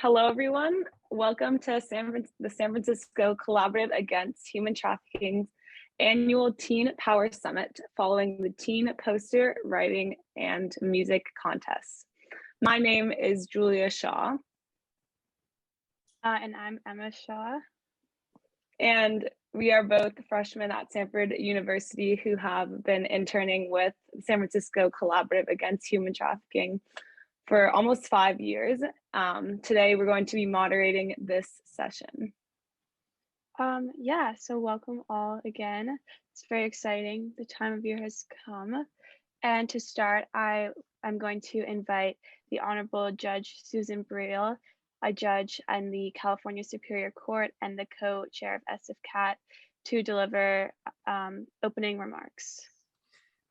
Hello, everyone. Welcome to the San Francisco Collaborative Against Human Trafficking's annual Teen Power Summit following the Teen Poster Writing and Music Contest. My name is Julia Shaw. And I'm Emma Shaw. And we are both freshmen at Stanford University who have been interning with San Francisco Collaborative Against Human Trafficking for almost 5 years. Today, we're going to be moderating this session. So welcome all again. It's very exciting. The time of year has come. And to start, I'm going to invite the Honorable Judge Susan Breel, a judge in the California Superior Court and the co-chair of SFCAT, to deliver opening remarks.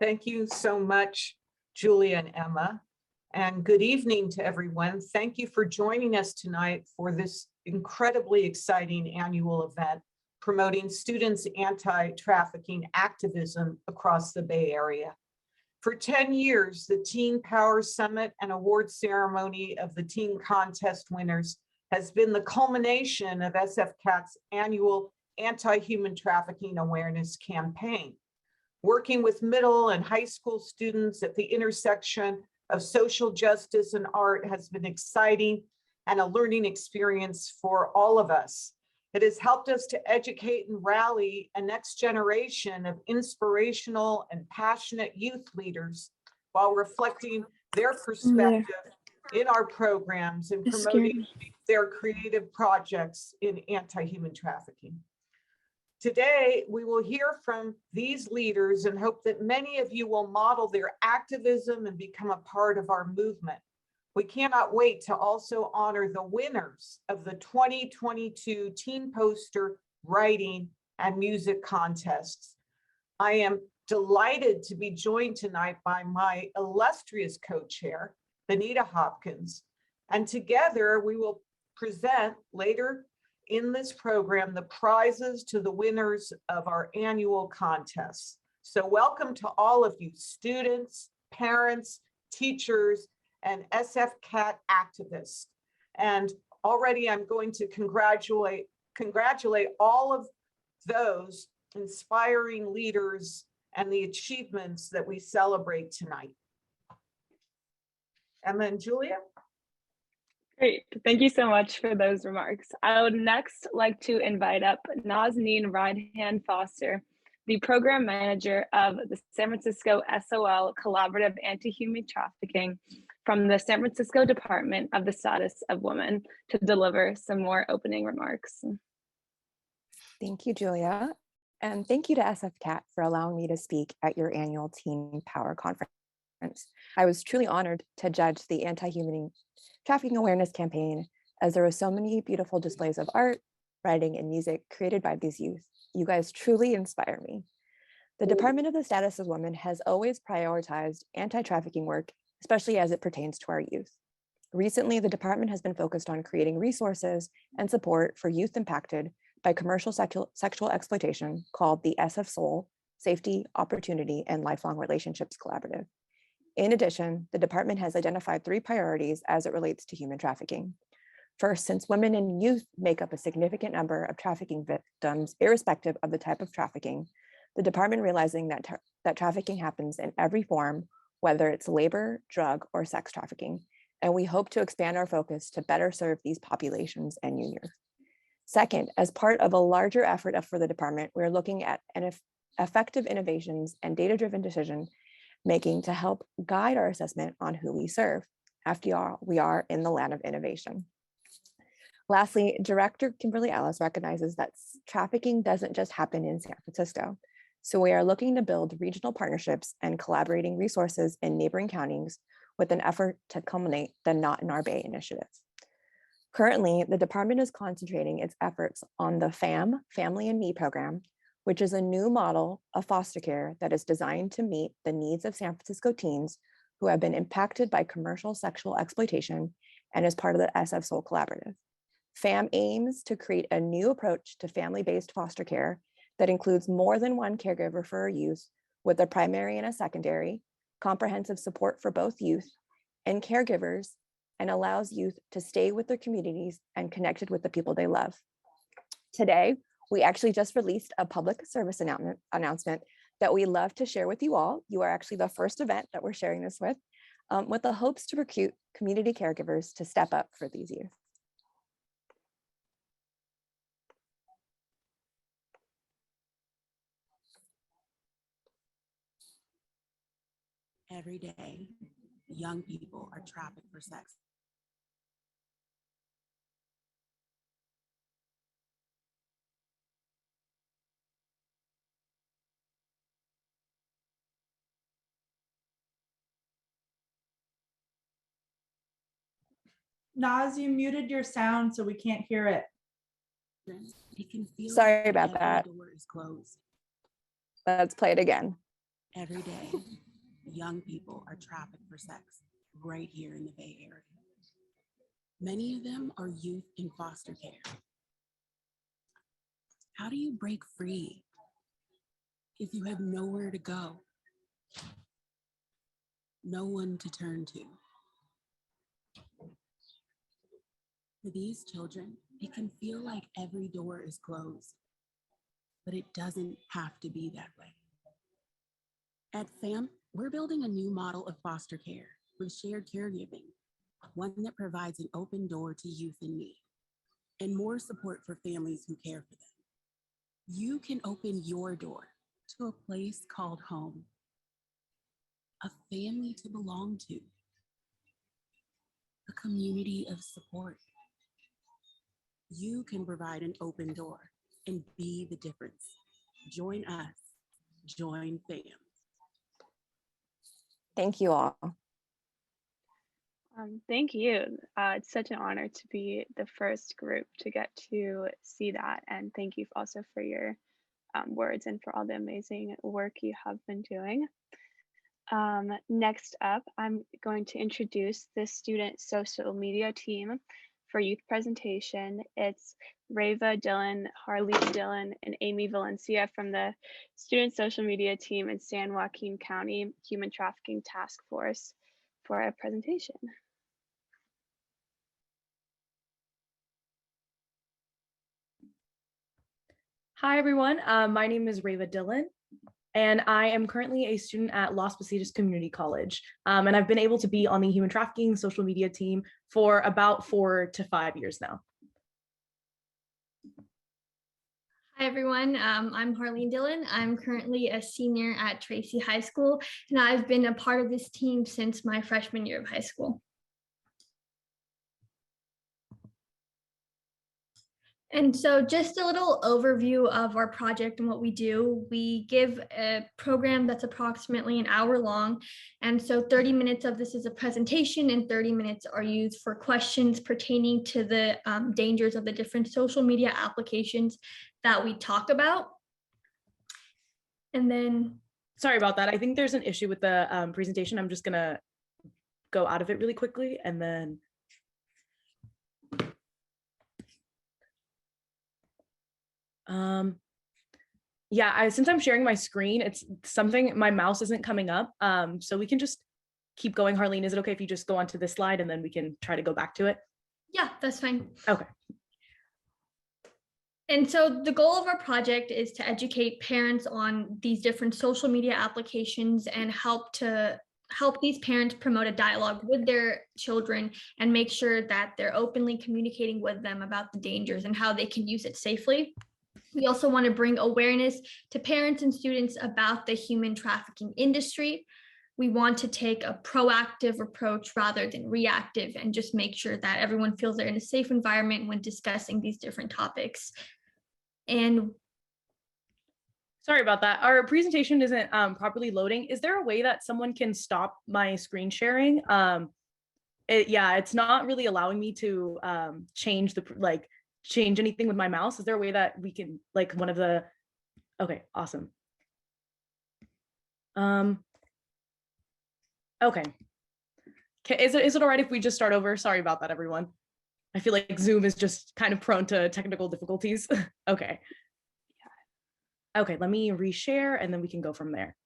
Thank you so much, Julia and Emma. And good evening to everyone. Thank you for joining us tonight for this incredibly exciting annual event promoting students' anti-trafficking activism across the Bay Area. For 10 years, the Teen Power Summit and award ceremony of the teen contest winners has been the culmination of SFCAT's annual anti-human trafficking awareness campaign. Working with middle and high school students at the intersection of social justice and art has been exciting and a learning experience for all of us. It has helped us to educate and rally a next generation of inspirational and passionate youth leaders while reflecting their perspective in our programs and promoting their creative projects in anti-human trafficking. Today, we will hear from these leaders and hope that many of you will model their activism and become a part of our movement. We cannot wait to also honor the winners of the 2022 Teen Poster Writing and Music Contests. I am delighted to be joined tonight by my illustrious co-chair, Benita Hopkins, and together we will present later in this program the prizes to the winners of our annual contests. So welcome to all of you students, parents, teachers, and SFCAT activists. And already I'm going to congratulate all of those inspiring leaders and the achievements that we celebrate tonight. Emma and Julia. Great, thank you so much for those remarks. I would next like to invite up Nazneen Rydhan Foster, the program manager of the San Francisco SOL Collaborative Anti-Human Trafficking from the San Francisco Department of the Status of Women, to deliver some more opening remarks. Thank you, Julia. And thank you to SFCAT for allowing me to speak at your annual Teen Power Conference. I was truly honored to judge the anti-human trafficking awareness campaign, as there were so many beautiful displays of art, writing, and music created by these youth. You guys truly inspire me. The Department of the Status of Women has always prioritized anti-trafficking work, especially as it pertains to our youth. Recently, the department has been focused on creating resources and support for youth impacted by commercial sexual exploitation, called the SF-SOL, Safety, Opportunity, and Lifelong Relationships Collaborative. In addition, the department has identified 3 priorities as it relates to human trafficking. First, since women and youth make up a significant number of trafficking victims, irrespective of the type of trafficking, the department realizing that trafficking happens in every form, whether it's labor, drug, or sex trafficking, and we hope to expand our focus to better serve these populations and youth. Second, as part of a larger effort for the department, we're looking at effective innovations and data-driven decision making to help guide our assessment on who we serve. After all, we are in the land of innovation. Lastly, Director Kimberly Ellis recognizes that trafficking doesn't just happen in San Francisco. So we are looking to build regional partnerships and collaborating resources in neighboring counties with an effort to culminate the Not in Our Bay initiative. Currently, the department is concentrating its efforts on the FAM, Family and Me program, which is a new model of foster care that is designed to meet the needs of San Francisco teens who have been impacted by commercial sexual exploitation and is part of the SF-SOL Collaborative. FAM aims to create a new approach to family-based foster care that includes more than one caregiver for youth, with a primary and a secondary, comprehensive support for both youth and caregivers, and allows youth to stay with their communities and connected with the people they love. Today, we actually just released a public service announcement that we love to share with you all. You are actually the first event that we're sharing this with the hopes to recruit community caregivers to step up for these youth. Every day, young people are trafficked for sex. Naz, you muted your sound, so we can't hear it. It can feel Sorry like about every that. door is closed. Let's play it again. Every day, young people are trafficked for sex right here in the Bay Area. Many of them are youth in foster care. How do you break free if you have nowhere to go? No one to turn to. For these children, it can feel like every door is closed, but it doesn't have to be that way. At FAM, we're building a new model of foster care with shared caregiving, one that provides an open door to youth in need and more support for families who care for them. You can open your door to a place called home, a family to belong to, a community of support. You can provide an open door and be the difference. Join us, join FAM. Thank you all. Thank you. It's such an honor to be the first group to get to see that. And thank you also for your words and for all the amazing work you have been doing. Next up, I'm going to introduce the student social media team for youth presentation. It's Rava Dillon, Harleen Dillon, and Amy Valencia from the student social media team in San Joaquin County Human Trafficking Task Force for a presentation. Hi, everyone. My name is Rava Dillon, and I am currently a student at Las Positas Community College. And I've been able to be on the human trafficking social media team for about 4 to 5 years now. Hi, everyone. I'm Harleen Dillon. I'm currently a senior at Tracy High School, and I've been a part of this team since my freshman year of high school. And so just a little overview of our project and what we do. We give a program that's approximately an hour long. And so 30 minutes of this is a presentation and 30 minutes are used for questions pertaining to the dangers of the different social media applications that we talk about. And then, sorry about that. I think there's an issue with the presentation. I'm just gonna go out of it really quickly and then. Yeah, since I'm sharing my screen, it's something, my mouse isn't coming up. So we can just keep going. Harleen, is it okay if you just go onto this slide and then we can try to go back to it? yeah, that's fine. Okay. And so the goal of our project is to educate parents on these different social media applications and help these parents promote a dialogue with their children and make sure that they're openly communicating with them about the dangers and how they can use it safely. We also want to bring awareness to parents and students about the human trafficking industry. We want to take a proactive approach rather than reactive and just make sure that everyone feels they're in a safe environment when discussing these different topics. And sorry about that. Our presentation isn't properly loading. Is there a way that someone can stop my screen sharing? Yeah, it's not really allowing me to change anything with my mouse. Is there a way that we can, like, one of the, okay, awesome. Okay. Is it all right if we just start over? Sorry about that, everyone. I feel like Zoom is just kind of prone to technical difficulties. Okay. Okay, let me reshare and then we can go from there.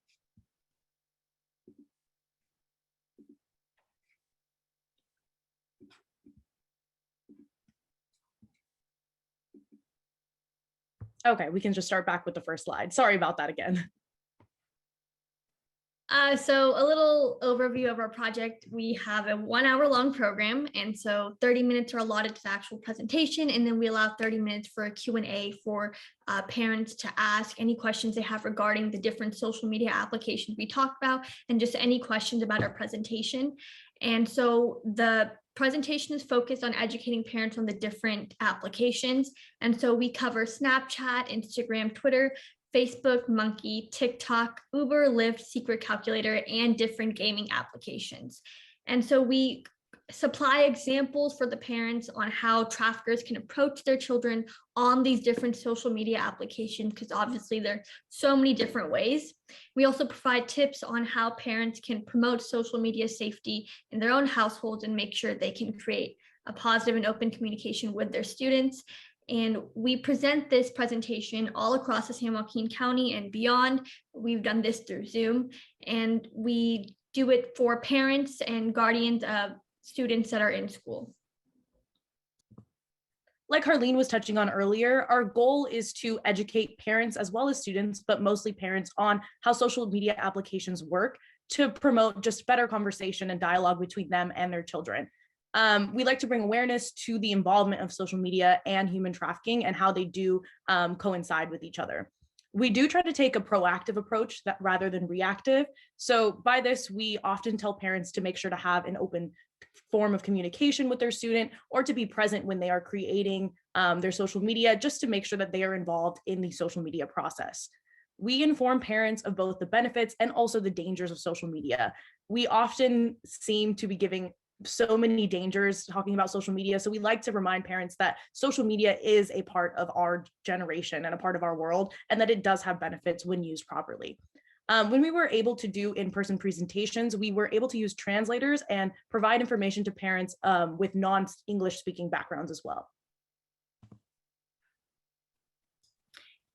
Okay, we can just start back with the first slide. Sorry about that again. So a little overview of our project. We have a 1 hour long program. And so 30 minutes are allotted to the actual presentation. And then we allow 30 minutes for a Q&A for parents to ask any questions they have regarding the different social media applications we talked about, and just any questions about our presentation. And so the presentation is focused on educating parents on the different applications. And so we cover Snapchat, Instagram, Twitter, Facebook, Monkey, TikTok, Uber, Lyft, Secret Calculator, and different gaming applications. And so we supply examples for the parents on how traffickers can approach their children on these different social media applications, because obviously there are so many different ways. We also provide tips on how parents can promote social media safety in their own households and make sure they can create a positive and open communication with their students. And we present this presentation all across the San Joaquin County and beyond. We've done this through Zoom, and we do it for parents and guardians of students that are in school. Like Harleen was touching on earlier, our goal is to educate parents as well as students, but mostly parents, on how social media applications work to promote just better conversation and dialogue between them and their children. We like to bring awareness to the involvement of social media and human trafficking and how they do coincide with each other. We do try to take a proactive approach that rather than reactive. So by this, we often tell parents to make sure to have an open form of communication with their student, or to be present when they are creating their social media, just to make sure that they are involved in the social media process. We inform parents of both the benefits and also the dangers of social media. We often seem to be giving so many dangers talking about social media. So we like to remind parents that social media is a part of our generation and a part of our world, and that it does have benefits when used properly. When we were able to do in-person presentations, we were able to use translators and provide information to parents with non-English speaking backgrounds as well.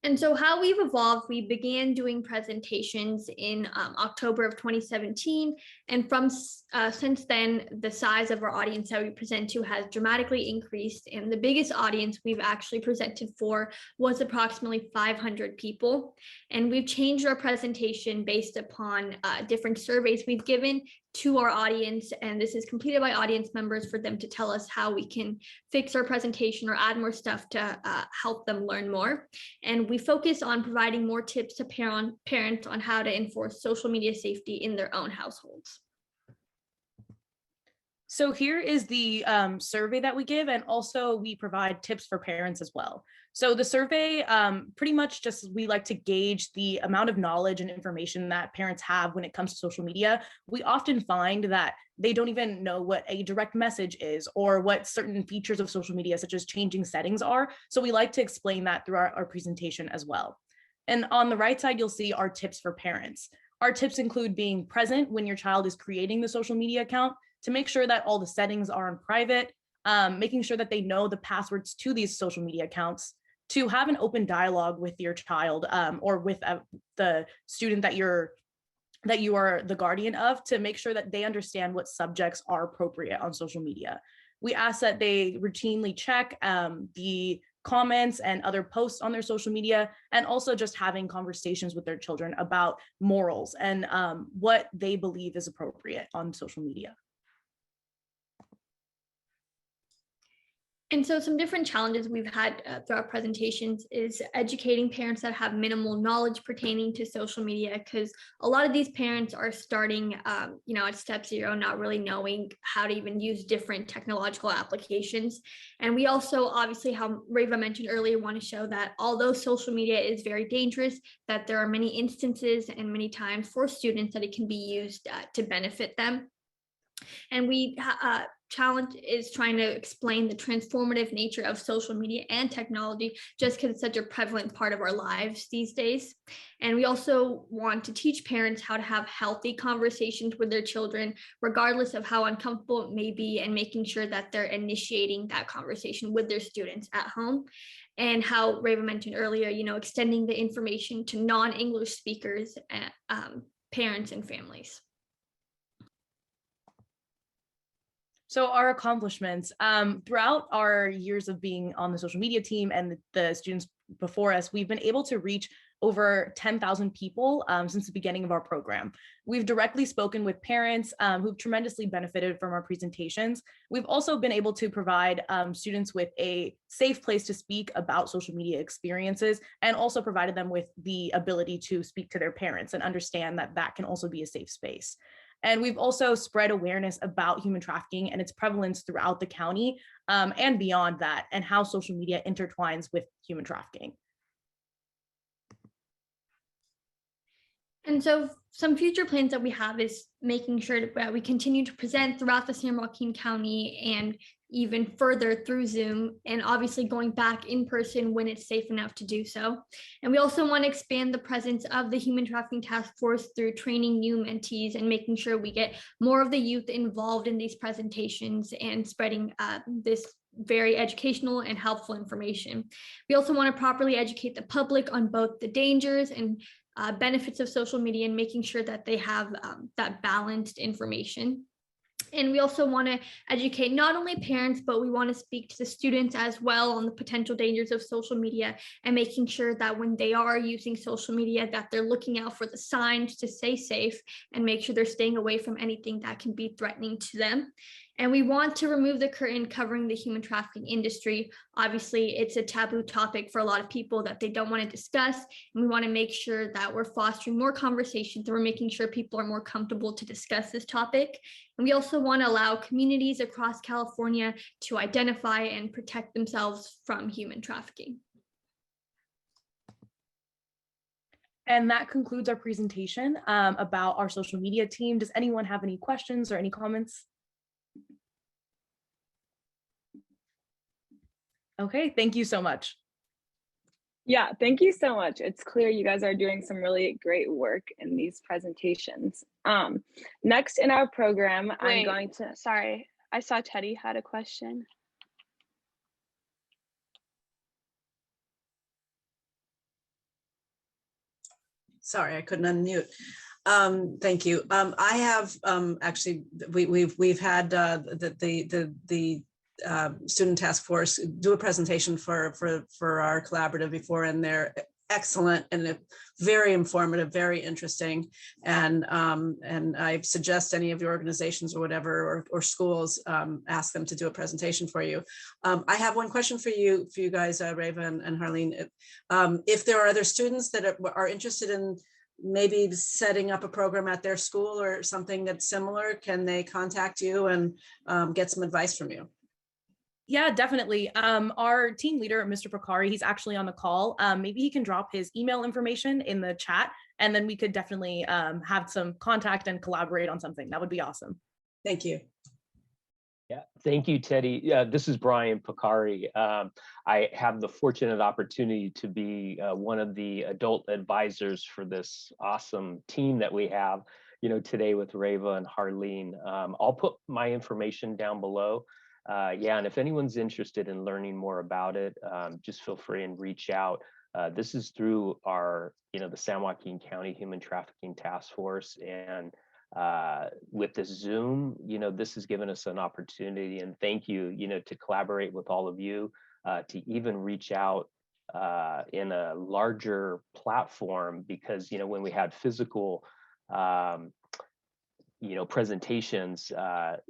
And so how we've evolved, we began doing presentations in October of 2017. And from since then, the size of our audience that we present to has dramatically increased. And the biggest audience we've actually presented for was approximately 500 people. And we've changed our presentation based upon different surveys we've given to our audience. And this is completed by audience members for them to tell us how we can fix our presentation or add more stuff to help them learn more. And we focus on providing more tips to parents on how to enforce social media safety in their own households. So here is the survey that we give, and also we provide tips for parents as well. So the survey, pretty much just, we like to gauge the amount of knowledge and information that parents have when it comes to social media. We often find that they don't even know what a direct message is or what certain features of social media, such as changing settings, are. So we like to explain that through our presentation as well. And on the right side, you'll see our tips for parents. Our tips include being present when your child is creating the social media account, to make sure that all the settings are on private, making sure that they know the passwords to these social media accounts, to have an open dialogue with your child or with the student that you are the guardian of, to make sure that they understand what subjects are appropriate on social media. We ask that they routinely check the comments and other posts on their social media, and also just having conversations with their children about morals and what they believe is appropriate on social media. And so some different challenges we've had through our presentations is educating parents that have minimal knowledge pertaining to social media, because a lot of these parents are starting, at step zero, not really knowing how to even use different technological applications. And we also, obviously, how Reva mentioned earlier, want to show that although social media is very dangerous, that there are many instances and many times for students that it can be used to benefit them. And we challenge is trying to explain the transformative nature of social media and technology, just because it's such a prevalent part of our lives these days. And we also want to teach parents how to have healthy conversations with their children, regardless of how uncomfortable it may be, and making sure that they're initiating that conversation with their students at home. And how Reva mentioned earlier, extending the information to non-English speakers, parents and families. So our accomplishments throughout our years of being on the social media team and the students before us, we've been able to reach over 10,000 people since the beginning of our program. We've directly spoken with parents who've tremendously benefited from our presentations. We've also been able to provide students with a safe place to speak about social media experiences, and also provided them with the ability to speak to their parents and understand that that can also be a safe space. And we've also spread awareness about human trafficking and its prevalence throughout the county and beyond that, and how social media intertwines with human trafficking. And so some future plans that we have is making sure that we continue to present throughout the San Joaquin County and even further through Zoom, and obviously going back in person when it's safe enough to do so. And we also want to expand the presence of the Human Trafficking Task Force through training new mentees and making sure we get more of the youth involved in these presentations and spreading this very educational and helpful information. We also want to properly educate the public on both the dangers and benefits of social media, and making sure that they have that balanced information. And we also want to educate not only parents, but we want to speak to the students as well on the potential dangers of social media, and making sure that when they are using social media, that they're looking out for the signs to stay safe and make sure they're staying away from anything that can be threatening to them. And we want to remove the curtain covering the human trafficking industry. Obviously, it's a taboo topic for a lot of people that they don't want to discuss. And we want to make sure that we're fostering more conversations and we're making sure people are more comfortable to discuss this topic. And we also want to allow communities across California to identify and protect themselves from human trafficking. And that concludes our presentation about our social media team. Does anyone have any questions or any comments? Okay, thank you so much. Yeah, thank you so much. It's clear you guys are doing some really great work in these presentations. Next in our program, I'm going to... Sorry, I saw Teddy had a question. Sorry, I couldn't unmute. Thank you. I have actually we've had the student task force do a presentation for our collaborative before, and they're excellent and very informative, very interesting. And I suggest any of your organizations or whatever, or schools, ask them to do a presentation for you. I have one question for you guys, Reva and Harleen. If there are other students that are interested in maybe setting up a program at their school or something that's similar, can they contact you and get some advice from you? Yeah, definitely. Our team leader, Mr. Picari, he's actually on the call. Maybe he can drop his email information in the chat, and then we could definitely have some contact and collaborate on something. That would be awesome. Thank you. Yeah, thank you, Teddy. This is Brian Picari. I have the fortunate opportunity to be one of the adult advisors for this awesome team that we have, today with Reva and Harleen. I'll put my information down below. Yeah, and if anyone's interested in learning more about it, just feel free and reach out. This is through our, the San Joaquin County Human Trafficking Task Force, and with this Zoom, this has given us an opportunity, and thank you, to collaborate with all of you, to even reach out in a larger platform, because, when we had physical presentations,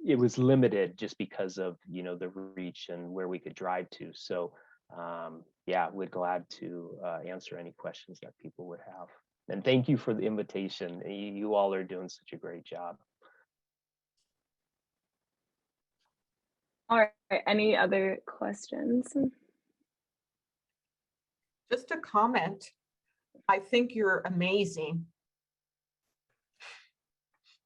it was limited just because of, the reach and where we could drive to. So yeah, we're glad to answer any questions that people would have. And thank you for the invitation. You all are doing such a great job. All right, any other questions? Just a comment. I think you're amazing.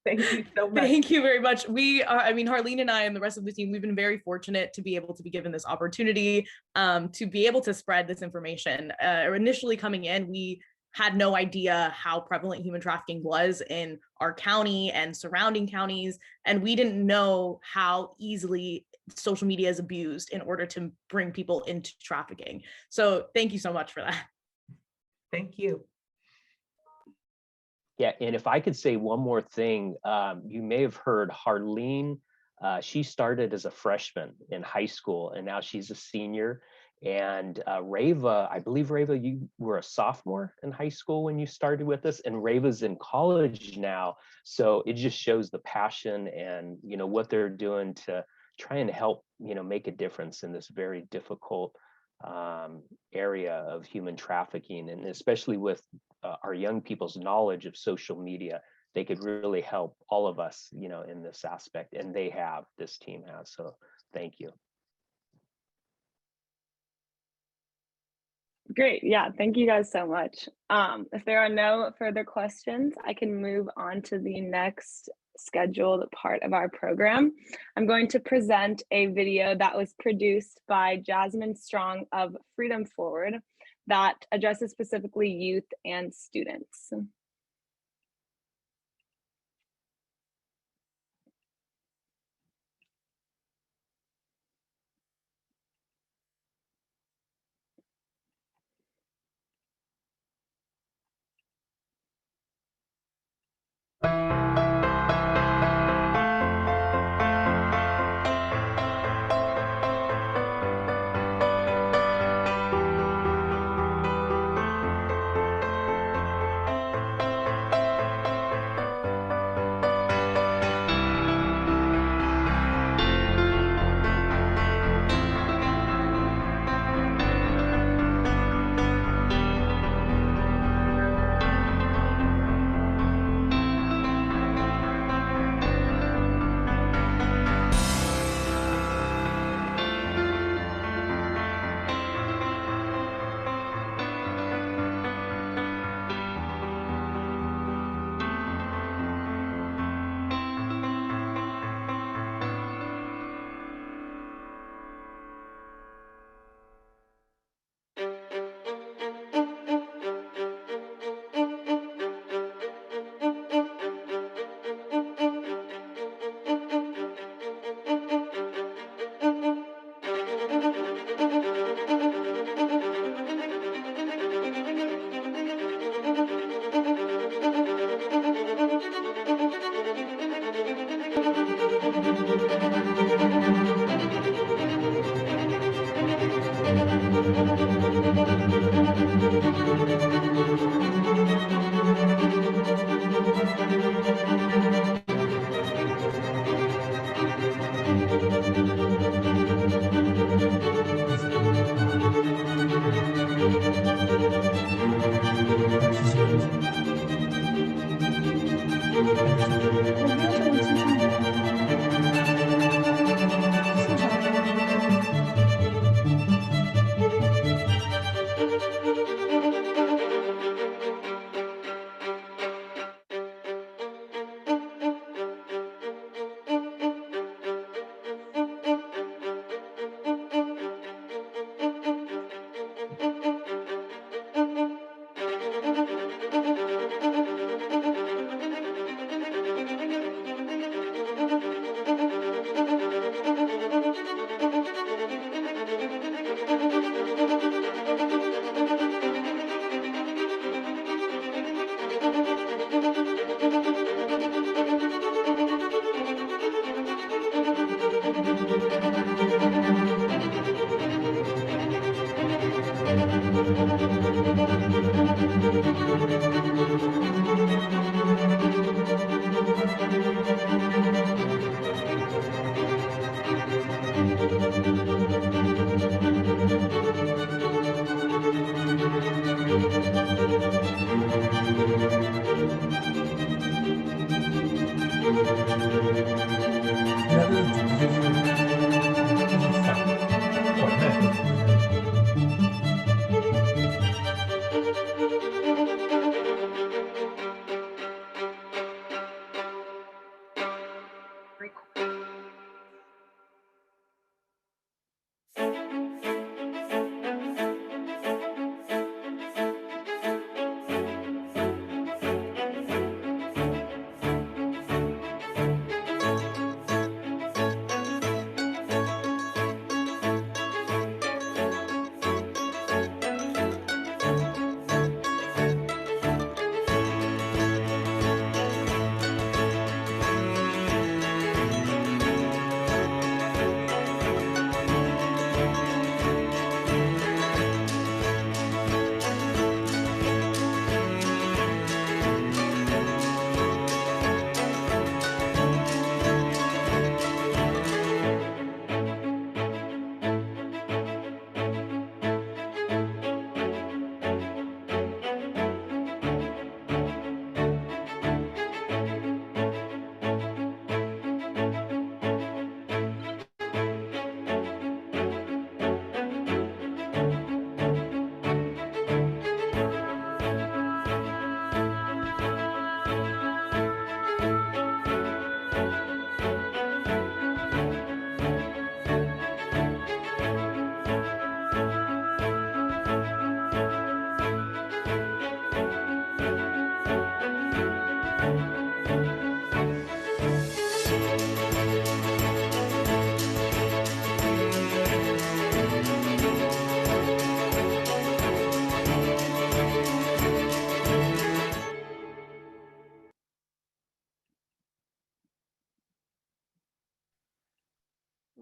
Thank you so much. Thank you very much. We are, Harleen and I and the rest of the team, we've been very fortunate to be able to be given this opportunity to be able to spread this information. Initially coming in, we had no idea how prevalent human trafficking was in our county and surrounding counties, and we didn't know how easily social media is abused in order to bring people into trafficking. So thank you so much for that. Thank you. Yeah, and if I could say one more thing, you may have heard Harleen She started as a freshman in high school, and now she's a senior. And Reva, I believe, Reva, you were a sophomore in high school when you started with us, and Reva's in college now. So it just shows the passion and, you know, what they're doing to try and help, you know, make a difference in this very difficult area of human trafficking. And especially with our young people's knowledge of social media, they could really help all of us, you know, in this aspect. And they have, this team has. So thank you. Great. Yeah, thank you guys so much. If there are no further questions, I can move on to the next scheduled part of our program. I'm going to present a video that was produced by Jasmine Strong of Freedom Forward that addresses specifically youth and students.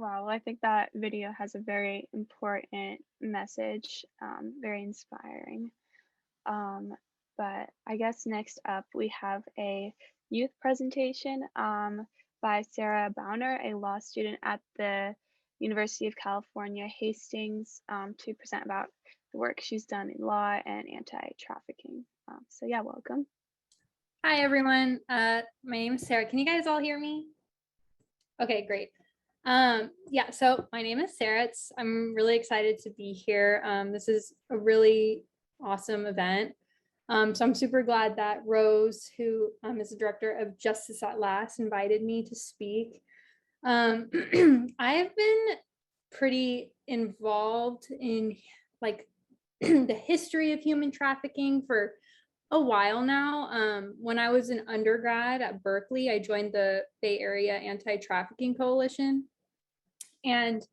Wow, I think that video has a very important message, very inspiring. But I guess next up we have a youth presentation by Sarah Bauner, a law student at the University of California, Hastings, to present about the work she's done in law and anti-trafficking. So yeah, welcome. Hi, everyone. My name is Sarah. Can you guys all hear me? Okay, great. Yeah, so my name is Sarah. I'm really excited to be here. This is a really awesome event. So I'm super glad that Rose, who is the director of Justice at Last, invited me to speak. I have been pretty involved in like the history of human trafficking for a while now. When I was an undergrad at Berkeley, I joined the Bay Area Anti-Trafficking Coalition. And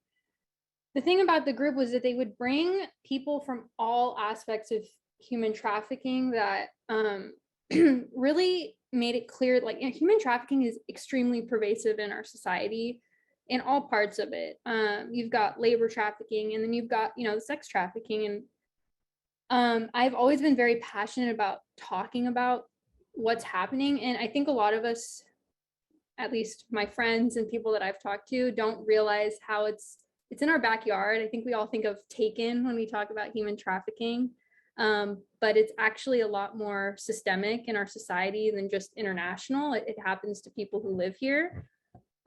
the thing about the group was that they would bring people from all aspects of human trafficking that really made it clear, like, human trafficking is extremely pervasive in our society in all parts of it. You've got labor trafficking, and then you've got, sex trafficking. And I've always been very passionate about talking about what's happening. And I think a lot of us, at least my friends and people that I've talked to, don't realize how it's in our backyard. I think we all think of Taken when we talk about human trafficking, but it's actually a lot more systemic in our society than just international. It happens to people who live here.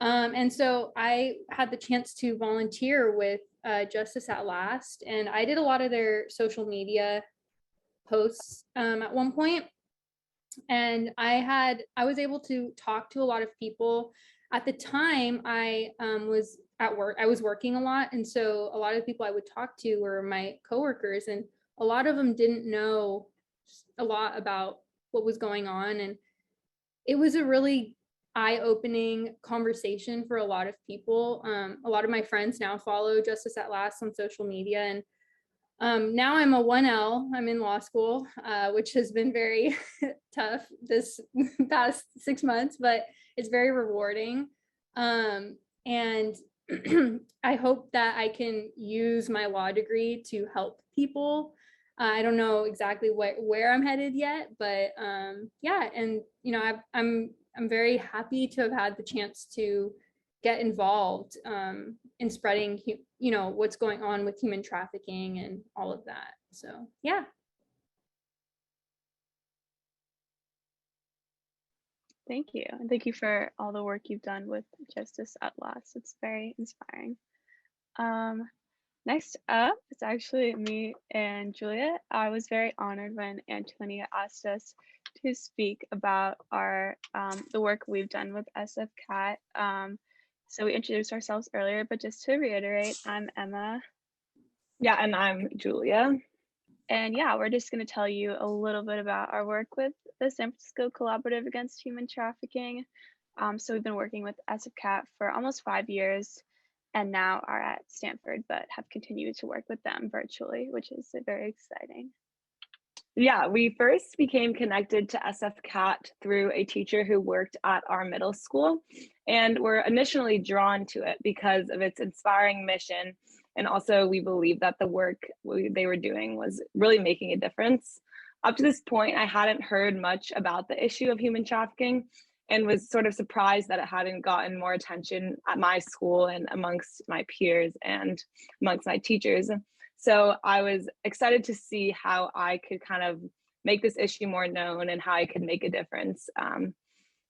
And so I had the chance to volunteer with Justice at Last, and I did a lot of their social media posts at one point. And I was able to talk to a lot of people. At the time, I was at work. I was working a lot, and so a lot of people I would talk to were my coworkers, and a lot of them didn't know a lot about what was going on. And it was a really eye-opening conversation for a lot of people. A lot of my friends now follow Justice at Last on social media, and now I'm a 1L. I'm in law school, which has been very tough this past 6 months, but it's very rewarding. And I hope that I can use my law degree to help people. I don't know exactly where I'm headed yet, but yeah, and I'm very happy to have had the chance to get involved in spreading, what's going on with human trafficking and all of that. So, yeah. Thank you. And thank you for all the work you've done with Justice at Last. It's very inspiring. Next up, it's actually me and Julia. I was very honored when Antonia asked us to speak about our the work we've done with SF-CAT. So we introduced ourselves earlier, but just to reiterate, I'm Emma. Yeah, and I'm Julia. And yeah, we're just going to tell you a little bit about our work with the San Francisco Collaborative Against Human Trafficking. So we've been working with SF-CAT for almost 5 years, and now are at Stanford, but have continued to work with them virtually, which is very exciting. Yeah, we first became connected to SF-CAT through a teacher who worked at our middle school, and were initially drawn to it because of its inspiring mission. And also we believe that the work they were doing was really making a difference. Up to this point, I hadn't heard much about the issue of human trafficking, and was sort of surprised that it hadn't gotten more attention at my school and amongst my peers and amongst my teachers. So I was excited to see how I could kind of make this issue more known and how I could make a difference.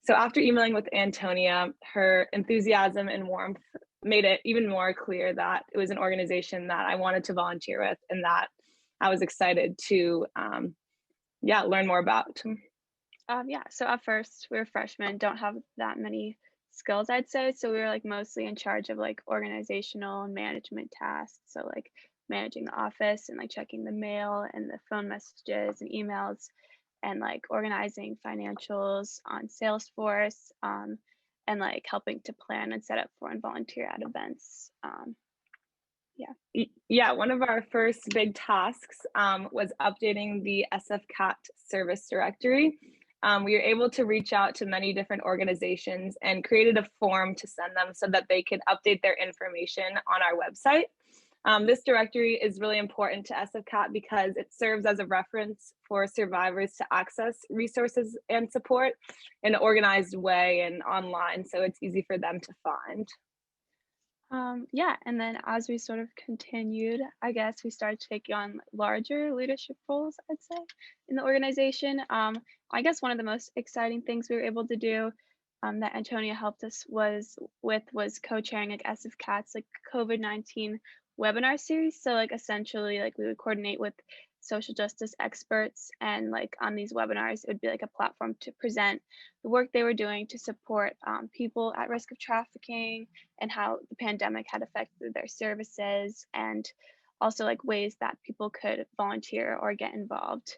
So after emailing with Antonia, her enthusiasm and warmth made it even more clear that it was an organization that I wanted to volunteer with, and that I was excited to learn more about. Yeah, so at first we were freshmen, don't have that many skills, I'd say. So we were like mostly in charge of like organizational and management tasks. So like managing the office and like checking the mail and the phone messages and emails, and like organizing financials on Salesforce, and like helping to plan and set up for and volunteer at events. Yeah, one of our first big tasks was updating the SF-CAT service directory. we were able to reach out to many different organizations and created a form to send them so that they could update their information on our website. This directory is really important to SFCAT because it serves as a reference for survivors to access resources and support in an organized way and online, so it's easy for them to find. Yeah, and then as we sort of continued, I guess we started taking on larger leadership roles, I'd say, in the organization. I guess one of the most exciting things we were able to do that Antonia helped us was co-chairing like SFCAT's like COVID-19 webinar series. So like essentially like we would coordinate with social justice experts, and like on these webinars it would be like a platform to present the work they were doing to support people at risk of trafficking and how the pandemic had affected their services, and also like ways that people could volunteer or get involved.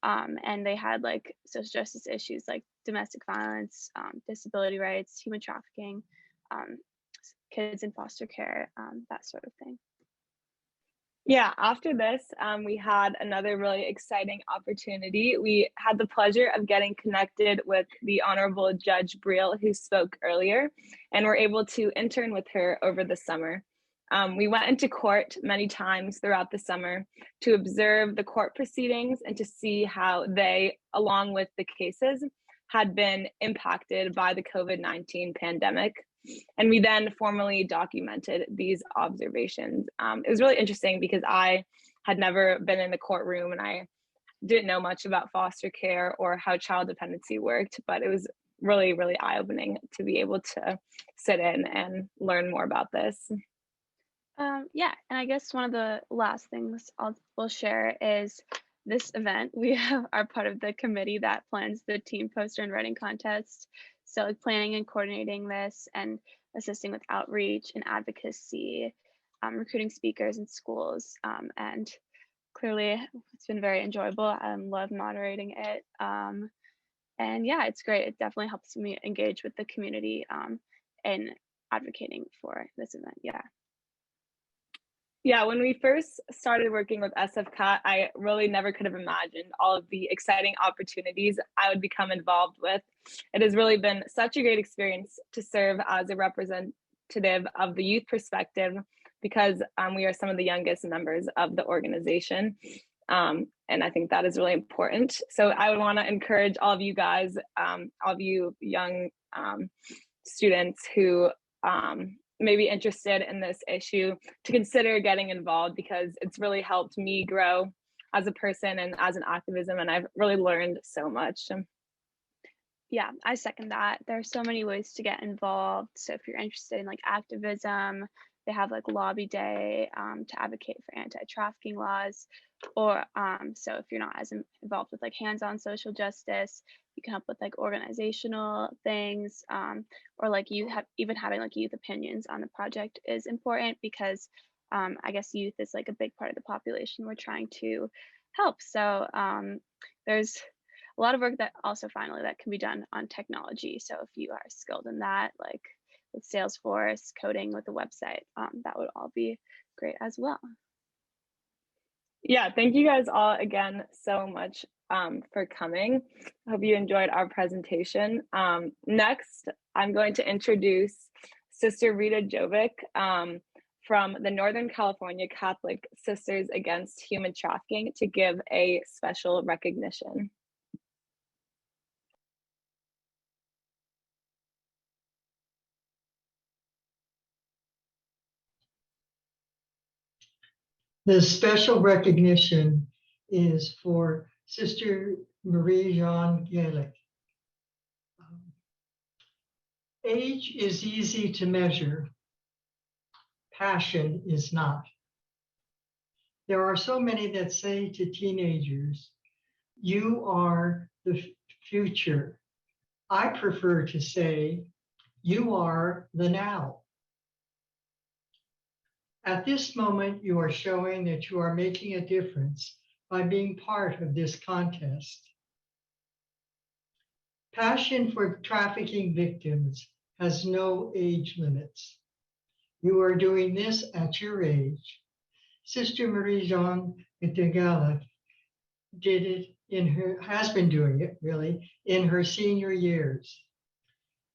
And they had like social justice issues like domestic violence, disability rights, human trafficking, kids in foster care, that sort of thing. Yeah, after this, we had another really exciting opportunity. We had the pleasure of getting connected with the Honorable Judge Briel, who spoke earlier, and were able to intern with her over the summer. We went into court many times throughout the summer to observe the court proceedings and to see how they, along with the cases, had been impacted by the COVID-19 pandemic. And we then formally documented these observations. It was really interesting because I had never been in the courtroom and I didn't know much about foster care or how child dependency worked, but it was really, really eye-opening to be able to sit in and learn more about this. Yeah, and I guess one of the last things we'll share is this event. We are part of the committee that plans the team poster and writing contest. So like planning and coordinating this and assisting with outreach and advocacy, recruiting speakers in schools, and clearly it's been very enjoyable. I love moderating it. And yeah, it's great. It definitely helps me engage with the community and advocating for this event. Yeah. Yeah, when we first started working with SFCAT, I really never could have imagined all of the exciting opportunities I would become involved with. It has really been such a great experience to serve as a representative of the youth perspective because we are some of the youngest members of the organization. And I think that is really important. So I would want to encourage all of you guys, all of you young students who may be interested in this issue to consider getting involved because it's really helped me grow as a person and as an activism, and I've really learned so much. Yeah, I second that. There are so many ways to get involved. So if you're interested in like activism, they have like lobby day to advocate for anti-trafficking laws, or so if you're not as involved with like hands-on social justice, you can help with like organizational things, or like you have even having like youth opinions on the project is important because I guess youth is like a big part of the population we're trying to help. So there's a lot of work that also finally that can be done on technology. So if you are skilled in that, like with Salesforce, coding with the website, that would all be great as well. Yeah, thank you guys all again so much for coming. I hope you enjoyed our presentation. Next, I'm going to introduce Sister Rita Jovic from the Northern California Catholic Sisters Against Human Trafficking to give a special recognition. The special recognition is for Sister Marie-Jeanne Gaelic. Age is easy to measure. Passion is not. There are so many that say to teenagers, you are the future. I prefer to say, you are the now. At this moment, you are showing that you are making a difference by being part of this contest. Passion for trafficking victims has no age limits. You are doing this at your age. Sister Marie-Jeanne Gaelic did it has been doing it really in her senior years.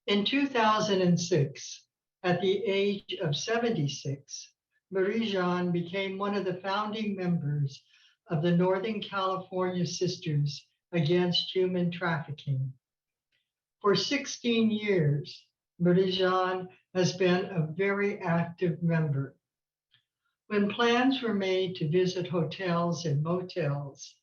In 2006, at the age of 76, Marie-Jeanne became one of the founding members of the Northern California Sisters Against Human Trafficking. For 16 years, Marie-Jeanne has been a very active member. When plans were made to visit hotels and motels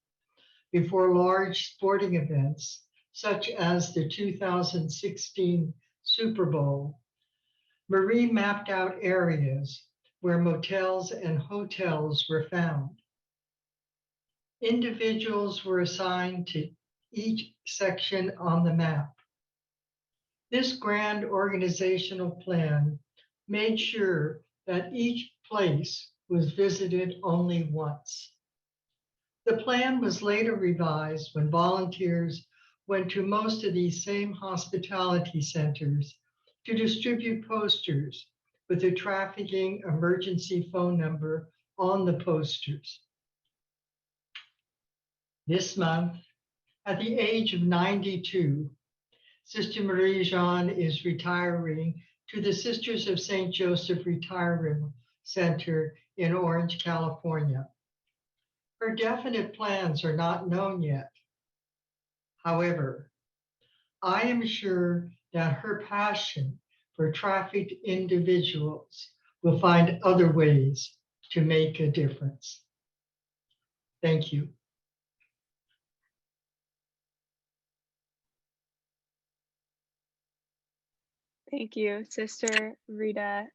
before large sporting events, such as the 2016 Super Bowl, Marie mapped out areas where motels and hotels were found. Individuals were assigned to each section on the map. This grand organizational plan made sure that each place was visited only once. The plan was later revised when volunteers went to most of these same hospitality centers to distribute posters with the trafficking emergency phone number on the posters. This month, at the age of 92, Sister Marie-Jeanne is retiring to the Sisters of St. Joseph Retirement Center in Orange, California. Her definite plans are not known yet. However, I am sure that her passion for trafficked individuals will find other ways to make a difference. Thank you. Thank you, Sister Rita.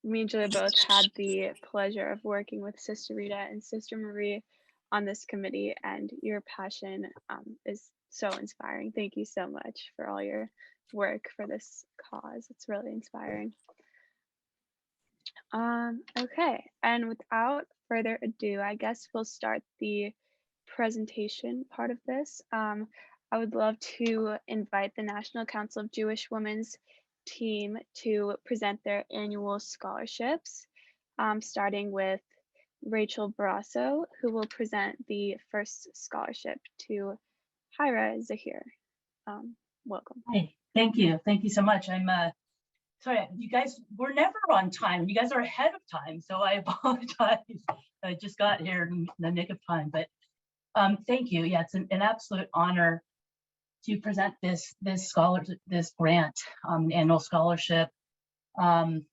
Me and Julia both had the pleasure of working with Sister Rita and Sister Marie on this committee, and your passion is so inspiring. Thank you so much for all your work for this cause. It's really inspiring. Okay, and without further ado, I guess we'll start the presentation part of this. I would love to invite the National Council of Jewish Women's team to present their annual scholarships, starting with Rachel Barrasso, who will present the first scholarship to Hira Zahir. Welcome. Hi, thank you. Thank you so much. I'm sorry, you guys were never on time. You guys are ahead of time, so I apologize. I just got here in the nick of time, but thank you. Yeah, it's an absolute honor to present this grant, annual scholarship. I'm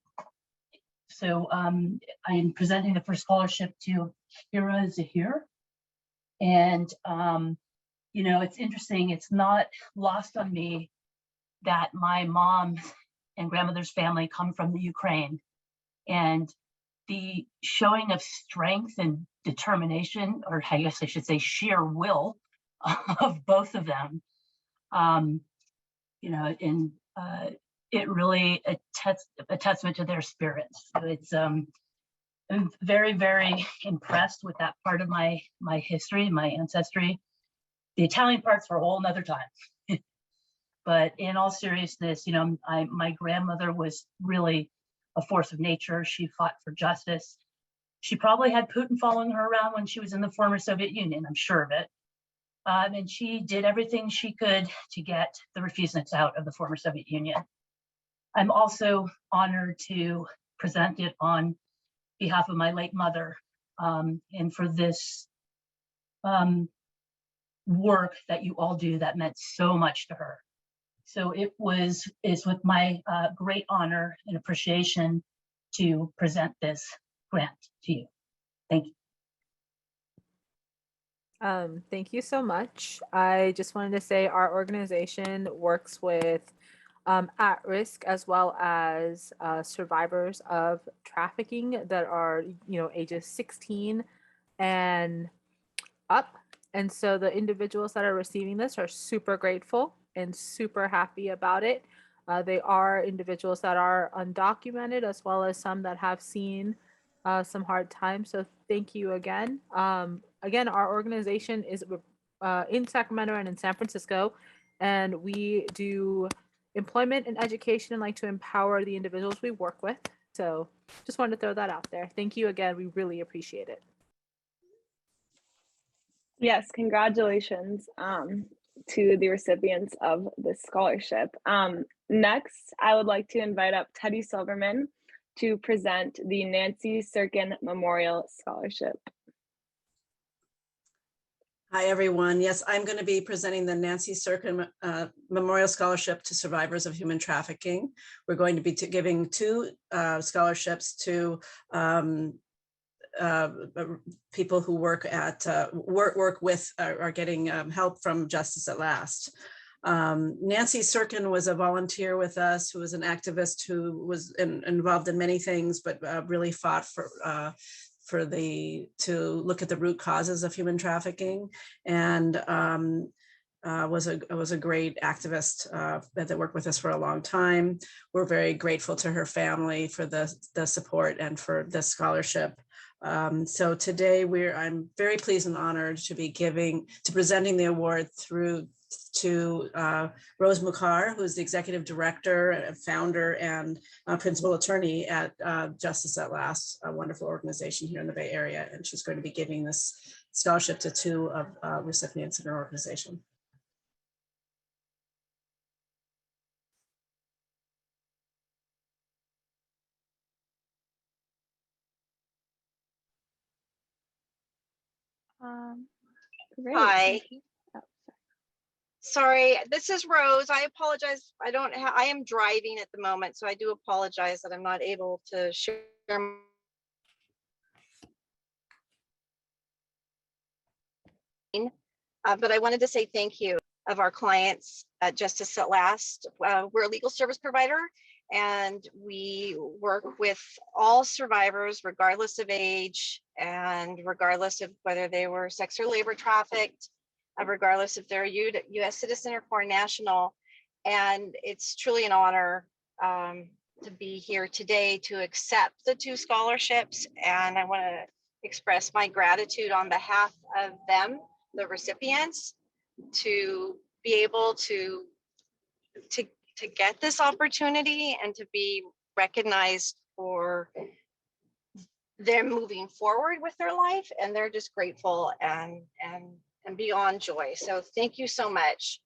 presenting the first scholarship to Hira Zahir, and you know, it's interesting. It's not lost on me that my mom and grandmother's family come from the Ukraine, and the showing of strength and determination, or I guess I should say sheer will, of both of them. You know, and it really a testament to their spirits. So it's I'm very, very impressed with that part of my history, my ancestry. The Italian part's for a whole nother time. But in all seriousness, you know, my grandmother was really a force of nature. She fought for justice. She probably had Putin following her around when she was in the former Soviet Union, I'm sure of it. And she did everything she could to get the refuseniks out of the former Soviet Union. I'm also honored to present it on behalf of my late mother, and for this work that you all do that meant so much to her. So it's with my great honor and appreciation to present this grant to you. Thank you. Thank you so much. I just wanted to say our organization works with at-risk as well as survivors of trafficking that are, you know, ages 16 and up. And so the individuals that are receiving this are super grateful and super happy about it. They are individuals that are undocumented as well as some that have seen some hard times. So thank you again. Again, our organization is in Sacramento and in San Francisco, and we do employment and education and like to empower the individuals we work with. So just wanted to throw that out there. Thank you again. We really appreciate it. Yes, congratulations to the recipients of this scholarship. Next, I would like to invite up Teddy Silverman to present the Nancy Sirkin Memorial Scholarship. Hi, everyone. Yes, I'm going to be presenting the Nancy Sirkin Memorial Scholarship to Survivors of Human Trafficking. We're going to be giving two scholarships to people who work at work with are getting help from Justice at Last. Nancy Sirkin was a volunteer with us, who was an activist who was involved in many things, but really fought to look at the root causes of human trafficking, and was a great activist that worked with us for a long time. We're very grateful to her family for the support and for this scholarship. So today I'm very pleased and honored to be presenting the award to Rose Mukhar, who's the executive director, founder, and principal attorney at Justice at Last, a wonderful organization here in the Bay Area. And she's going to be giving this scholarship to two of recipients in her organization. Great. Hi. Oh, Sorry, this is Rose. I apologize. I am driving at the moment, so I do apologize that I'm not able to share. But I wanted to say thank you of our clients at Justice at Last. We're a legal service provider, and we work with all survivors, regardless of age and regardless of whether they were sex or labor trafficked, regardless if they're a U.S. citizen or foreign national. And it's truly an honor to be here today to accept the two scholarships. And I want to express my gratitude on behalf of them, the recipients, to be able to get this opportunity and to be recognized for them moving forward with their life. And they're just grateful and beyond joy. So thank you so much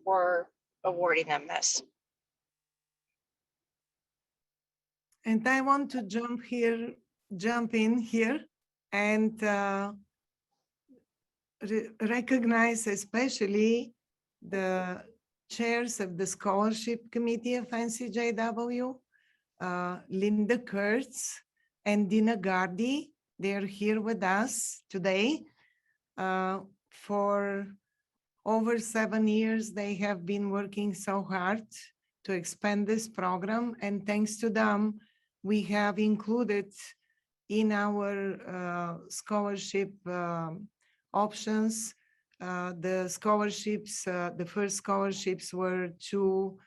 for awarding them this. And I want to jump in here and recognize especially the chairs of the scholarship committee of NCJW, Linda Kurtz and Dina Gardi. They're here with us today. For over 7 years, they have been working so hard to expand this program, and thanks to them, we have included in our scholarship options the scholarships. The first scholarships were to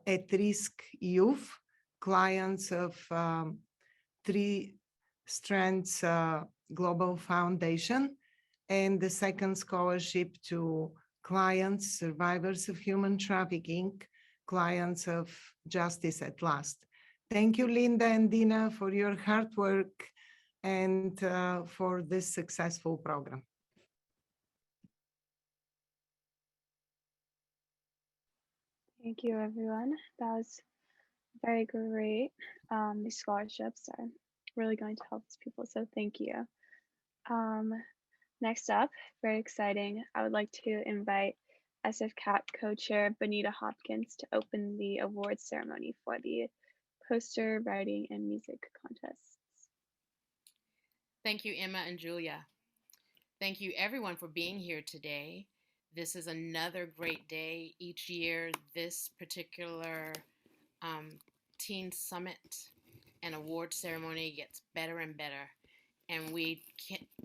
at-risk youth, clients of Three Strands Global Foundation, and the second scholarship to clients, survivors of human trafficking, clients of Justice at Last. Thank you, Linda and Dina, for your hard work and for this successful program. thank you, everyone. That was very great. These scholarships are really going to help these people, so thank you. Next up, very exciting, I would like to invite SF-CAT co-chair Bonita Hopkins to open the awards ceremony for the poster writing and music contests. Thank you, Emma and Julia. Thank you everyone for being here today. This is another great day. Each year, this particular Teen Summit and award ceremony gets better and better. And we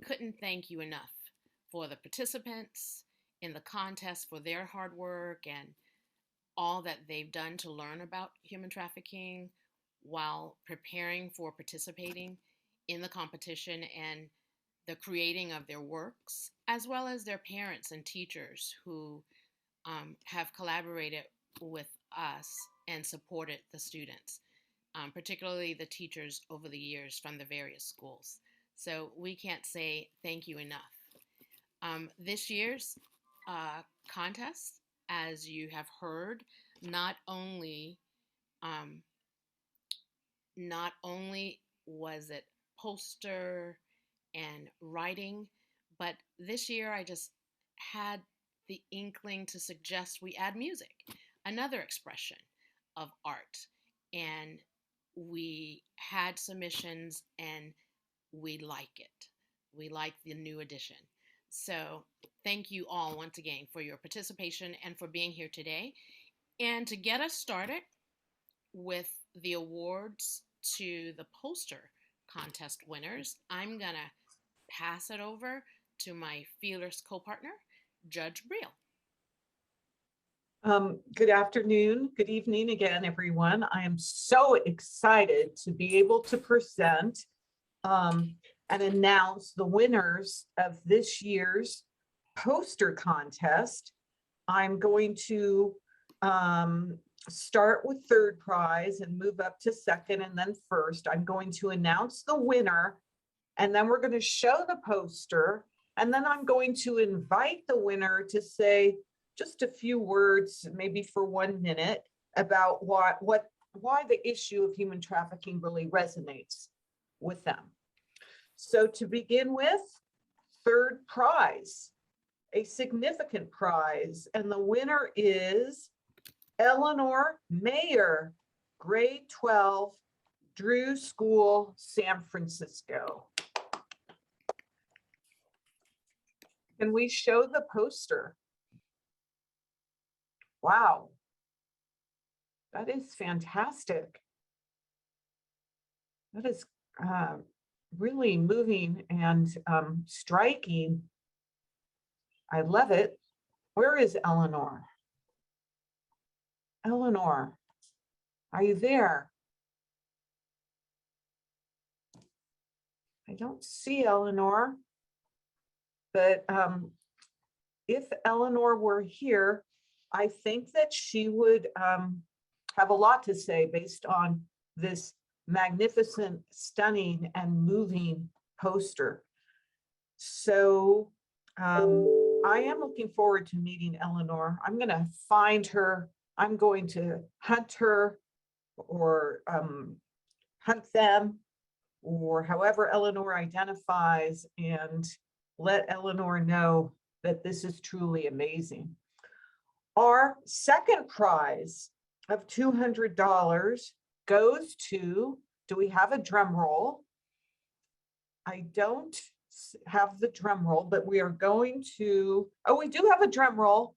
couldn't thank you enough for the participants in the contest, for their hard work and all that they've done to learn about human trafficking while preparing for participating in the competition and the creating of their works, as well as their parents and teachers who have collaborated with us and supported the students, particularly the teachers over the years from the various schools. So we can't say thank you enough. This year's contest, as you have heard, not only was it poster and writing, but this year I just had the inkling to suggest we add music, another expression of art. And we had submissions and we like it. We like the new edition. So thank you all once again for your participation and for being here today. And to get us started with the awards to the poster contest winners, I'm going to pass it over to my fearless co-partner, Judge Briel. Good afternoon, good evening again, everyone. I am so excited to be able to present and announce the winners of this year's poster contest. I'm going to start with third prize and move up to second and then first. I'm going to announce the winner, and then we're going to show the poster, and then I'm going to invite the winner to say just a few words, maybe for 1 minute, about why the issue of human trafficking really resonates with them. So to begin with, third prize, a significant prize, and the winner is Eleanor Mayer, grade 12, Drew School, San Francisco. Can we show the poster? Wow, that is fantastic. That is really moving and striking. I love it. Where is Eleanor? Eleanor, are you there? I don't see Eleanor, but if Eleanor were here, I think that she would have a lot to say based on this magnificent, stunning, and moving poster. So I am looking forward to meeting Eleanor. I'm going to find her. I'm going to hunt her or hunt them, or however Eleanor identifies, and let Eleanor know that this is truly amazing. Our second prize of $200 goes to, do we have a drum roll? I don't have the drum roll, but we are going to, oh, we do have a drum roll.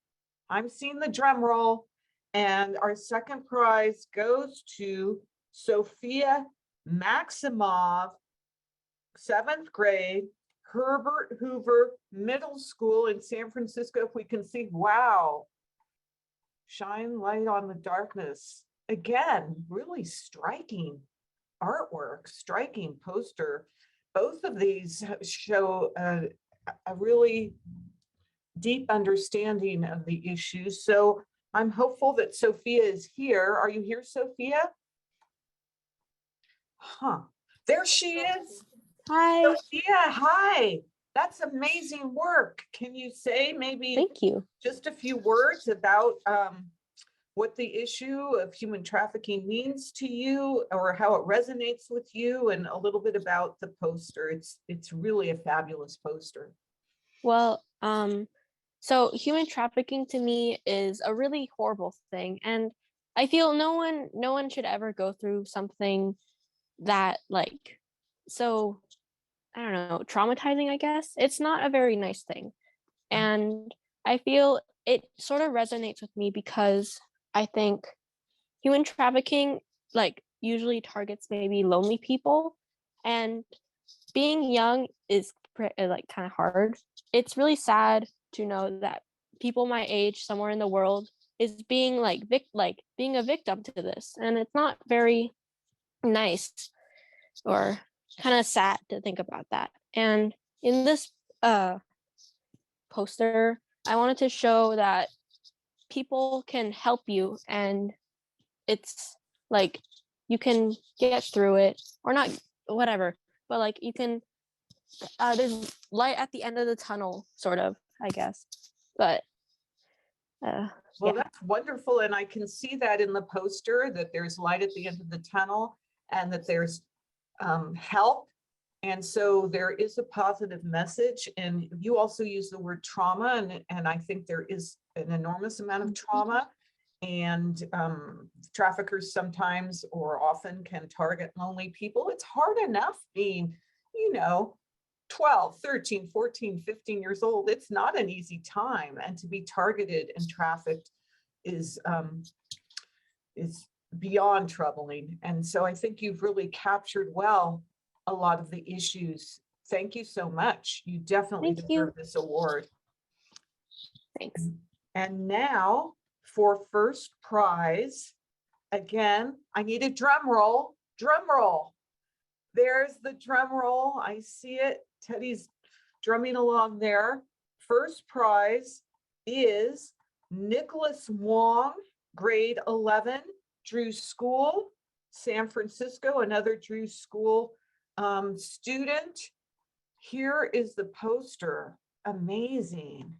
I'm seeing the drum roll. And our second prize goes to Sophia Maximov, 7th grade, Herbert Hoover Middle School in San Francisco. If we can see, wow. Shine light on the darkness. Again, really striking artwork, striking poster. Both of these show a really deep understanding of the issue. So I'm hopeful that Sophia is here. Are you here, Sophia? Huh, there she is. Hi. Sophia, hi. That's amazing work. Can you say maybe Thank you. Just a few words about what the issue of human trafficking means to you, or how it resonates with you, and a little bit about the poster. It's really a fabulous poster. Well, so human trafficking to me is a really horrible thing, and I feel no one should ever go through something that, like, so I don't know, traumatizing, I guess. It's not a very nice thing. And I feel it sort of resonates with me because I think human trafficking, like, usually targets maybe lonely people, and being young is like kind of hard. It's really sad to know that people my age somewhere in the world is being like being a victim to this, and it's not very nice, or kind of sad to think about that. And in this poster, I wanted to show that people can help you, and it's like you can get through it, or not, whatever, but like you can there's light at the end of the tunnel, sort of, I guess. But Well, yeah. that's wonderful. And I can see that in the poster, that there's light at the end of the tunnel and that there's help. And so there is a positive message. And you also use the word trauma. And I think there is an enormous amount of trauma. And traffickers sometimes or often can target lonely people. It's hard enough being, 12, 13, 14, 15 years old. It's not an easy time. And to be targeted and trafficked is beyond troubling. And so I think you've really captured well a lot of the issues. Thank you so much. You definitely deserve this award. Thanks. And now for first prize, again, I need a drum roll. Drum roll. There's the drum roll. I see it. Teddy's drumming along there. First prize is Nicholas Wong, grade 11, Drew School, San Francisco, another Drew School student. Here is the poster. Amazing.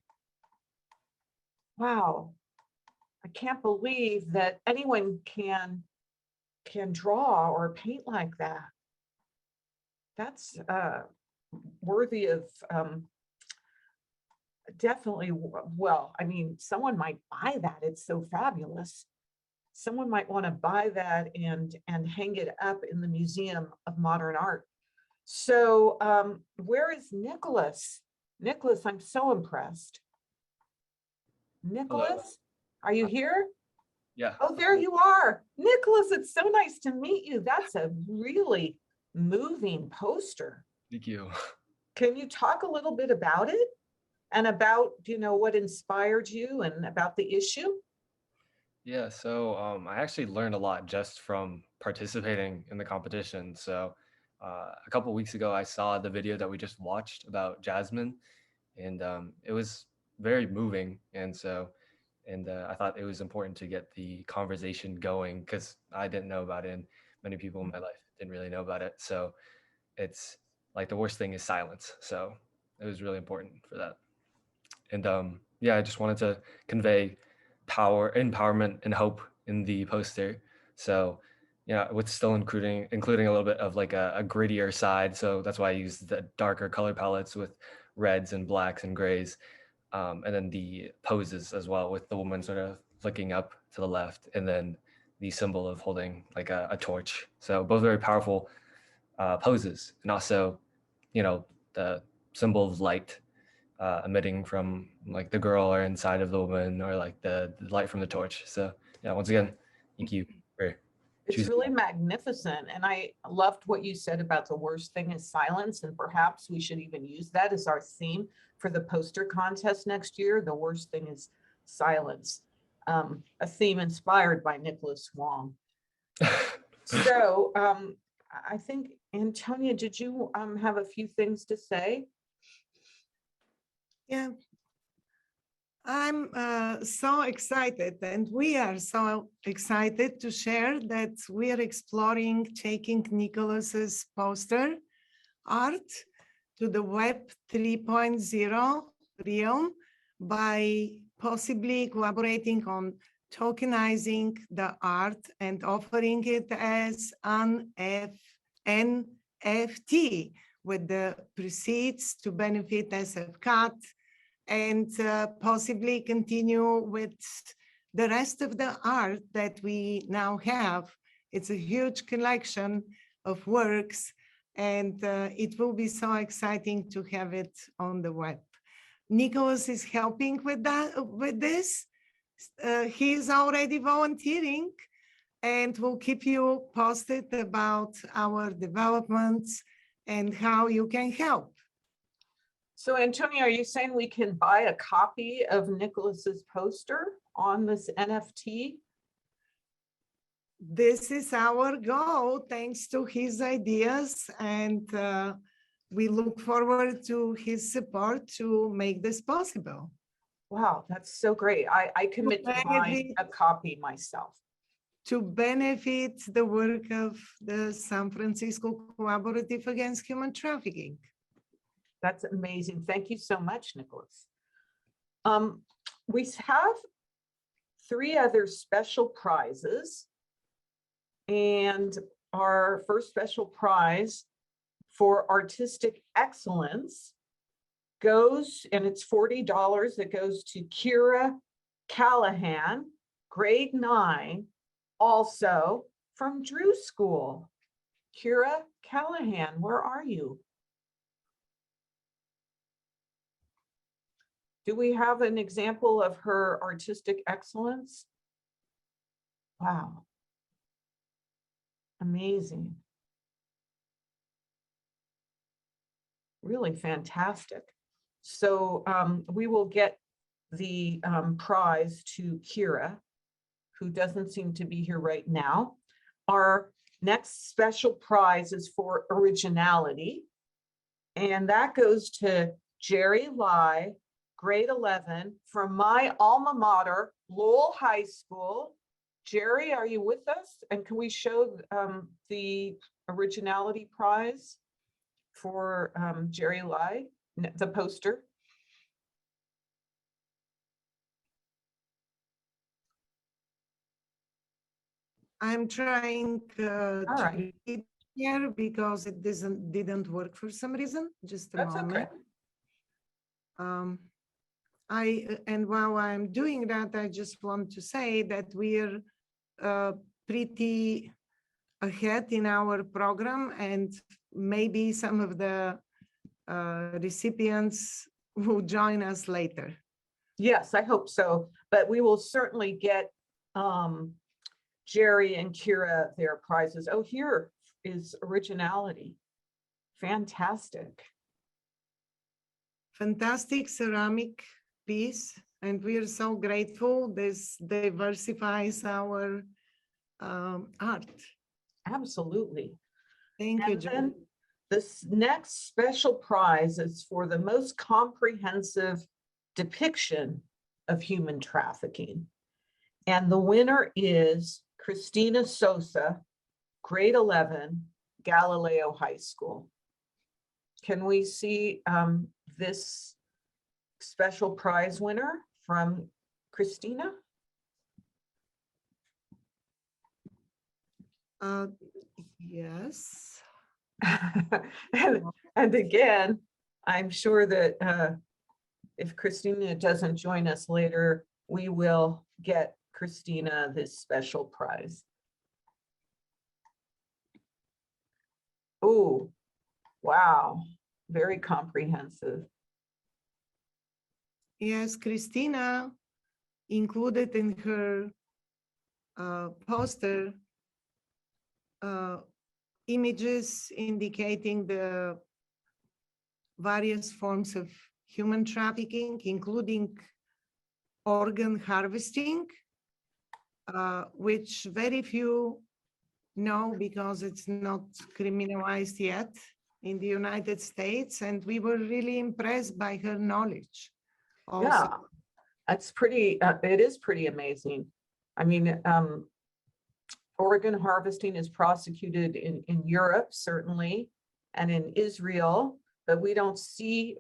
Wow. I can't believe that anyone can draw or paint like that. That's worthy of definitely, well, I mean, someone might buy that. It's so fabulous. Someone might want to buy that and hang it up in the Museum of Modern Art. So where is Nicholas? Nicholas, I'm so impressed. Nicholas, hello. Are you here? Yeah. Oh, there you are. Nicholas, it's so nice to meet you. That's a really moving poster. Thank you. Can you talk a little bit about it and about, what inspired you and about the issue? Yeah, so I actually learned a lot just from participating in the competition. So a couple of weeks ago, I saw the video that we just watched about Jasmine, and it was very moving. And I thought it was important to get the conversation going because I didn't know about it, and many people in my life didn't really know about it. So it's like the worst thing is silence. So it was really important for that. And yeah, I just wanted to convey power, empowerment, and hope in the poster. So, with still including a little bit of like a grittier side. So that's why I used the darker color palettes with reds and blacks and grays. And then the poses as well, with the woman sort of looking up to the left, and then the symbol of holding like a torch. So both very powerful poses, and also, the symbol of light emitting from like the girl or inside of the woman, or like the light from the torch. So yeah, once again, thank you for It's really magnificent. And I loved what you said about the worst thing is silence. And perhaps we should even use that as our theme for the poster contest next year. The worst thing is silence. A theme inspired by Nicholas Wong. So I think, Antonia, did you have a few things to say? Yeah, I'm so excited, and we are so excited to share that we are exploring taking Nicholas's poster art to the Web 3.0 realm by possibly collaborating on tokenizing the art and offering it as an NFT with the proceeds to benefit SFCAT, and possibly continue with the rest of the art that we now have. It's a huge collection of works, and it will be so exciting to have it on the web. Nicholas is helping with this. He is already volunteering, and we'll keep you posted about our developments and how you can help. So Antonia, are you saying we can buy a copy of Nicholas's poster on this NFT? This is our goal, thanks to his ideas, and we look forward to his support to make this possible. Wow, that's so great. I commit to buying a copy myself. To benefit the work of the San Francisco Collaborative Against Human Trafficking. That's amazing. Thank you so much, Nicholas. We have 3 other special prizes. And our first special prize for artistic excellence goes, and it's $40. It goes to Kira Callahan, grade 9, also from Drew School. Kira Callahan, where are you? Do we have an example of her artistic excellence? Wow. Amazing. Really fantastic. So we will get the prize to Kira, who doesn't seem to be here right now. Our next special prize is for originality, and that goes to Jerry Lai, grade 11, from my alma mater, Lowell High School. Jerry, are you with us? And can we show the originality prize for Jerry Lai, the poster? I'm trying to All right. read here because it didn't work for some reason. Just a That's moment. okay. And while I'm doing that, I just want to say that we're pretty ahead in our program, and maybe some of the recipients will join us later. Yes, I hope so. But we will certainly get Jerry and Kira their prizes. Oh, here is originality. Fantastic. Fantastic ceramic piece, and we are so grateful. This diversifies our art. Absolutely. Thank you, And John. then this next special prize is for the most comprehensive depiction of human trafficking. And the winner is Christina Sosa, grade 11, Galileo High School. Can we see this special prize winner from Christina? Yes. and again, I'm sure that if Christina doesn't join us later, we will get Christina this special prize. Oh, wow. Very comprehensive. Yes, Christina included in her poster images indicating the various forms of human trafficking, including organ harvesting, which very few know because it's not criminalized yet in the United States. And we were really impressed by her knowledge. Also. Yeah, that's pretty, it is pretty amazing. I mean, organ harvesting is prosecuted in Europe, certainly, and in Israel, but we don't see,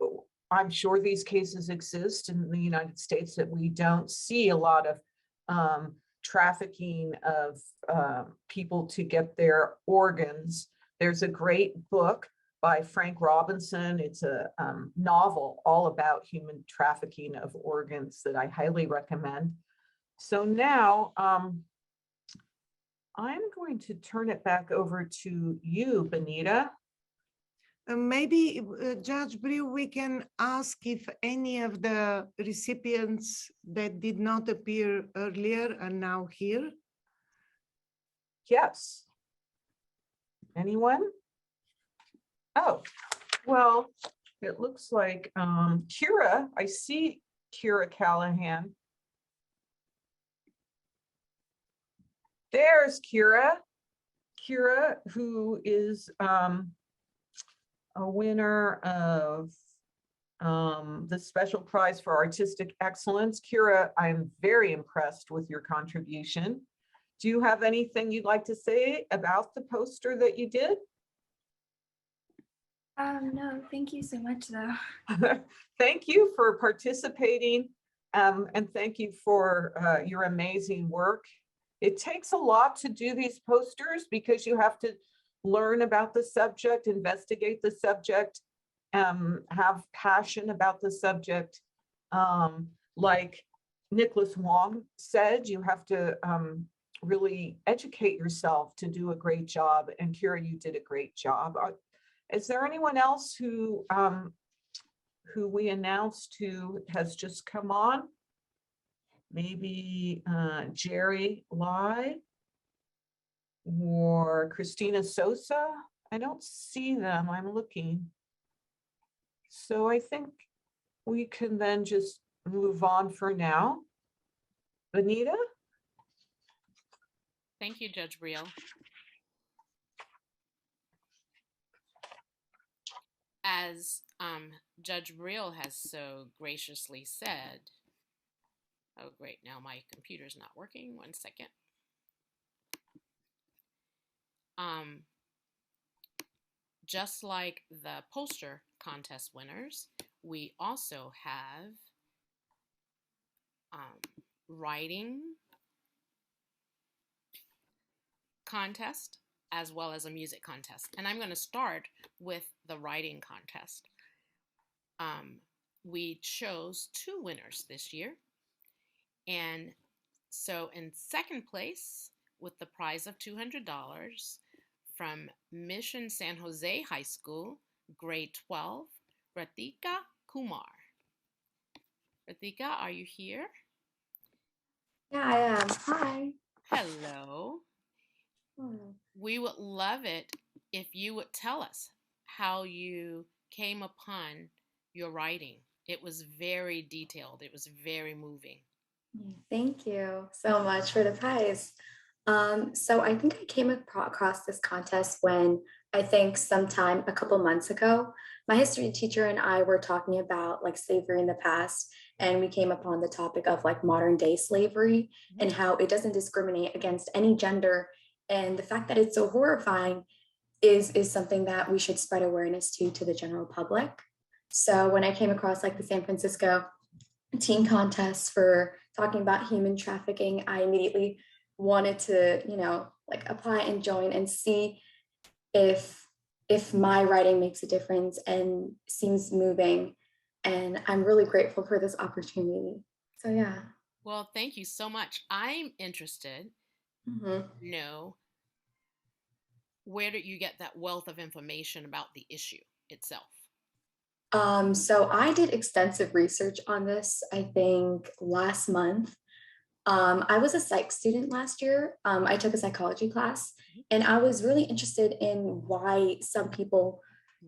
I'm sure these cases exist in the United States, that we don't see a lot of trafficking of people to get their organs. There's a great book by Frank Robinson. It's a novel all about human trafficking of organs that I highly recommend. So now I'm going to turn it back over to you, Benita. Maybe, Judge Brew, we can ask if any of the recipients that did not appear earlier are now here. Yes. Anyone? Oh, well, it looks like Kira, I see Kira Callahan. There's Kira. Kira, who is a winner of the special prize for artistic excellence. Kira, I'm very impressed with your contribution. Do you have anything you'd like to say about the poster that you did? No, thank you so much though. Thank you for participating, and thank you for your amazing work. It takes a lot to do these posters because you have to learn about the subject, investigate the subject, have passion about the subject. Like Nicholas Wong said, you have to really educate yourself to do a great job. And Kira, you did a great job. Is there anyone else who we announced who has just come on? Maybe Jerry Lai or Christina Sosa. I don't see them. I'm looking. So I think we can then just move on for now. Benita? Thank you, Judge Briel. As Judge Briel has so graciously said, oh great, now my computer's not working, 1 second. Just like the poster contest winners, we also have writing contest as well as a music contest. And I'm going to start with the writing contest. We chose 2 winners this year. And so in second place with the prize of $200 from Mission San Jose High School, grade 12, Ratika Kumar. Ratika, are you here? Yeah, I am. Hi. Hello. We would love it if you would tell us how you came upon your writing. It was very detailed. It was very moving. Thank you so much for the prize. So I think I came across this contest when I think sometime a couple months ago, my history teacher and I were talking about like slavery in the past, and we came upon the topic of like modern day slavery and how it doesn't discriminate against any gender. And the fact that it's so horrifying is something that we should spread awareness to the general public. So when I came across like the San Francisco teen contest for talking about human trafficking, I immediately wanted to, like apply and join and see if my writing makes a difference and seems moving. And I'm really grateful for this opportunity. So yeah. Well, thank you so much. I'm interested to know, where did you get that wealth of information about the issue itself? So I did extensive research on this, I think last month. I was a psych student last year. I took a psychology class, and I was really interested in why some people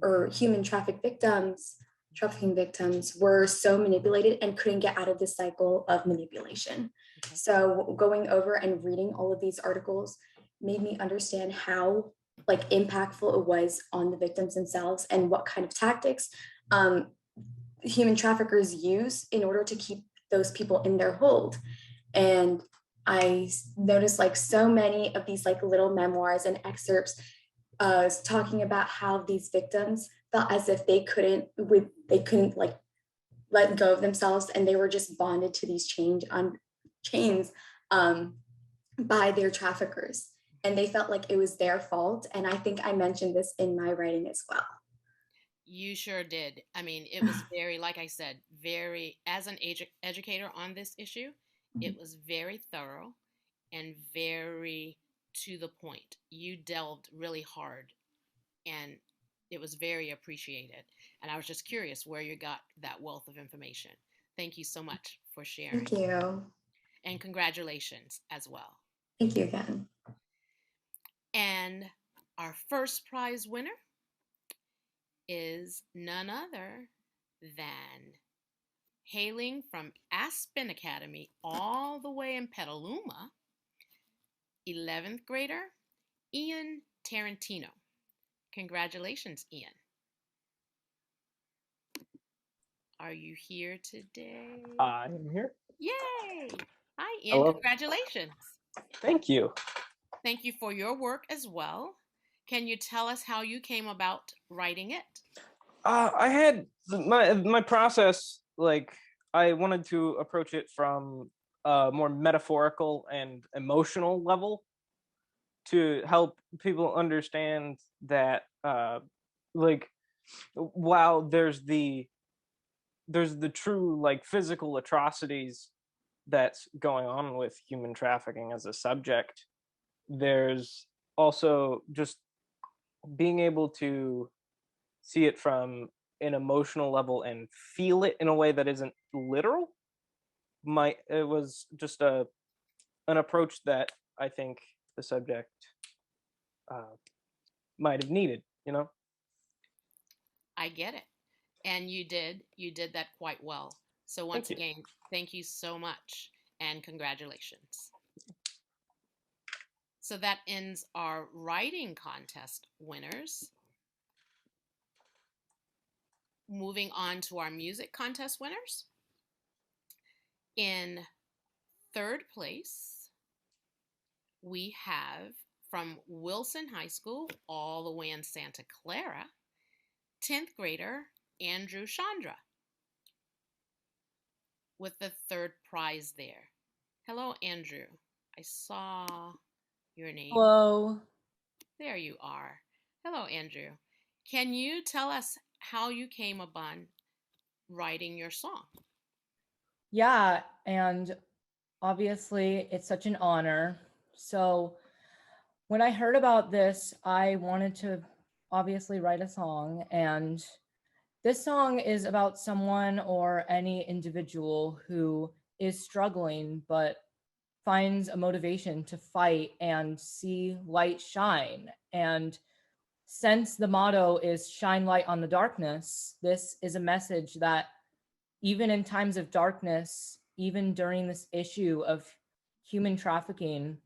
or human trafficking victims were so manipulated and couldn't get out of this cycle of manipulation. So going over and reading all of these articles made me understand how like impactful it was on the victims themselves and what kind of tactics human traffickers use in order to keep those people in their hold. And I noticed like so many of these like little memoirs and excerpts talking about how these victims felt as if they couldn't like let go of themselves, and they were just bonded to these chains by their traffickers, and they felt like it was their fault. And I think I mentioned this in my writing as well. You sure did. I mean, it was very, like I said, very, as an educator on this issue, it was very thorough and very to the point. You delved really hard, and it was very appreciated. And I was just curious where you got that wealth of information. Thank you so much for sharing. Thank you. And congratulations as well. Thank you again. And our first prize winner is none other than, hailing from Aspen Academy all the way in Petaluma, 11th grader Ian Tarantino. Congratulations, Ian. Are you here today? I am here. Yay! Hi, Ian. Hello. Congratulations. Thank you. Thank you for your work as well. Can you tell us how you came about writing it? I had my process, like I wanted to approach it from a more metaphorical and emotional level to help people understand that like while there's the true like physical atrocities that's going on with human trafficking as a subject, there's also just being able to see it from an emotional level and feel it in a way that isn't literal. It was just an approach that I think the subject might have needed, you know. I get it. And you did that quite well. So once again, thank you so much and congratulations. So that ends our writing contest winners. Moving on to our music contest winners. In third place, we have from Wilson High School all the way in Santa Clara, 10th grader Andrew Chandra with the third prize there. Hello, Andrew. I saw your name. Hello. There you are. Hello, Andrew. Can you tell us how you came upon writing your song? Yeah, and obviously it's such an honor. So when I heard about this, I wanted to obviously write a song, and this song is about someone or any individual who is struggling but finds a motivation to fight and see light shine. And since the motto is shine light on the darkness, this is a message that even in times of darkness, even during this issue of human trafficking,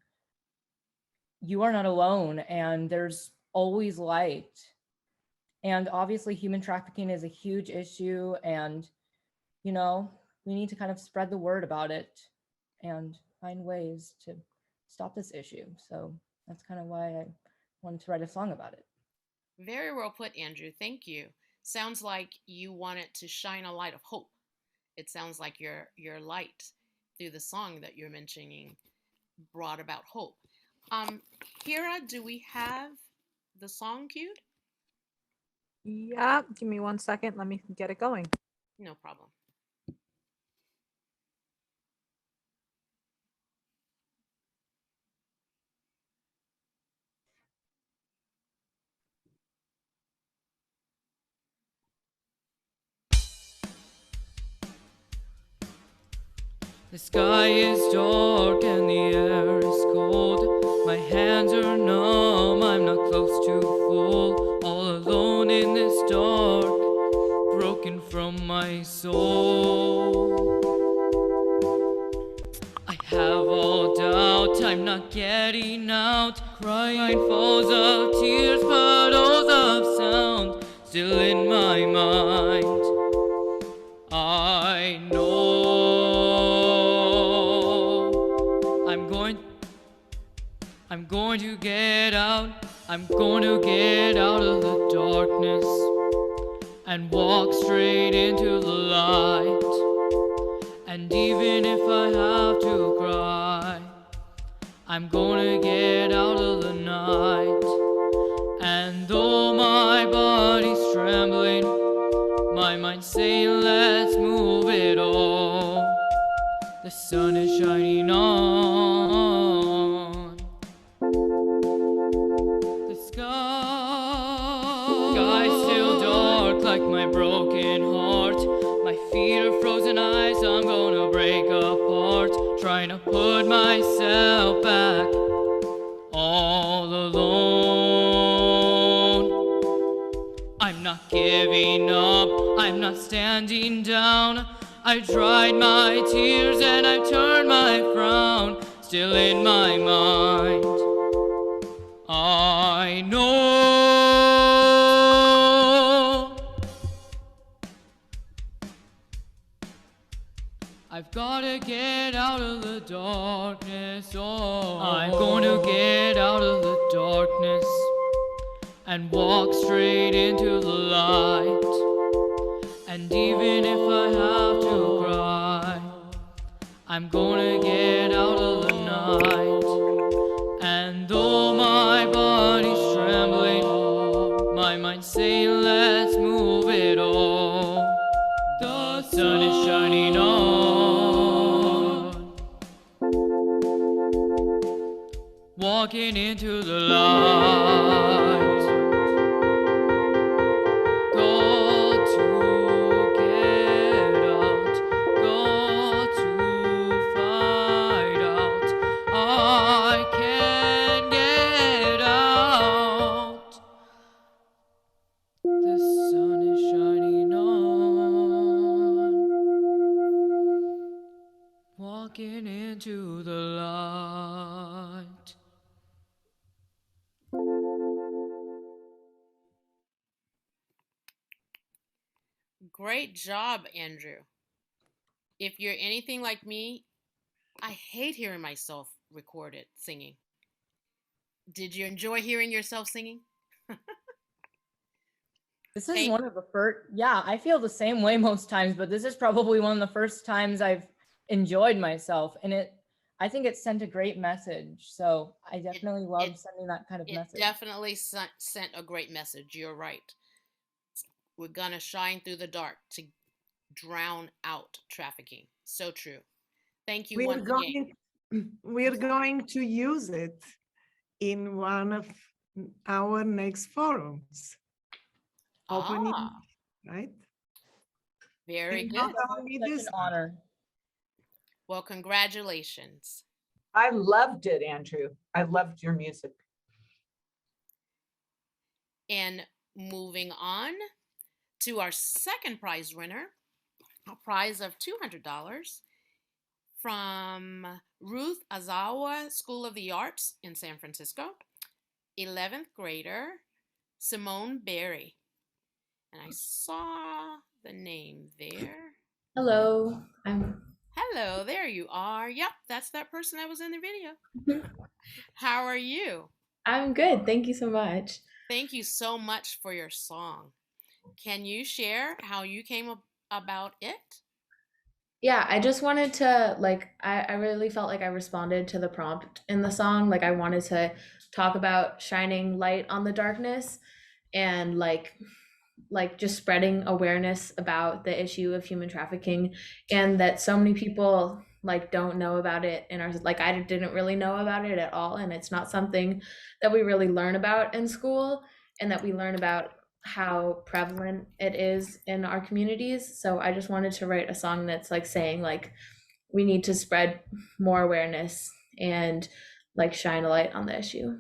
you are not alone and there's always light. And obviously human trafficking is a huge issue, and, you know, we need to kind of spread the word about it and find ways to stop this issue. So that's kind of why I wanted to write a song about it. Very well put, Andrew. Thank you. Sounds like you wanted to shine a light of hope. It sounds like your light through the song that you're mentioning brought about hope. Kira, do we have the song queued? Yeah, give me 1 second. Let me get it going. No problem. The sky is dark and the air is cold. My hands are numb, I'm not close to full. All alone in this dark, broken from my soul. I have all doubt, I'm not getting out. Crying falls of tears, puddles of sound, still in my mind. I know I'm going to get out. I'm going to get out of the darkness and walk straight into the light. And even if I have to cry, I'm going to get out of the night. And though my body's trembling, my mind's saying let's move it all. The sun is shining on. Sky's still dark like my broken heart. My feet are frozen eyes, I'm gonna break apart. Trying to put myself back all alone. I'm not giving up, I'm not standing down. I dried my tears and I've turned my frown, still in my mind. I know I've gotta get out of the darkness. Oh, I'm gonna get out of the darkness and walk straight into the light. And even if I have to cry, I'm gonna get out of the night. And though my body's trembling, my mind's saying let's move it all. The sun is shining on, walking into the light. Go to get out, go to find out. I can get out. The sun is shining on, walking into the light. Great job, Andrew. If you're anything like me, I hate hearing myself recorded singing. Did you enjoy hearing yourself singing? This is one of the first, yeah, I feel the same way most times, but this is probably one of the first times I've enjoyed myself. And I think it sent a great message. So I definitely love sending that kind of It message. definitely sent a great message. You're right. We're gonna shine through the dark to drown out trafficking. So true. Thank you once again. We're going to use it in one of our next forums. Opening, right? Very And good. not only Such this an honor. Well, congratulations. I loved it, Andrew. I loved your music. And moving on to our second prize winner, a prize of $200 from Ruth Azawa School of the Arts in San Francisco, 11th grader Simone Berry. And I saw the name there. Hello, Hello, there you are. Yep, that's that person that was in the video. How are you? I'm good. Thank you so much. Thank you so much for your song. Can you share how you came about it? Yeah, I just wanted to I really felt like I responded to the prompt in the song. Like I wanted to talk about shining light on the darkness and like just spreading awareness about the issue of human trafficking, and that so many people don't know about it in our I didn't really know about it at all, and it's not something that we really learn about in school, and that we learn about how prevalent it is in our communities. So I just wanted to write a song that's saying we need to spread more awareness and shine a light on the issue.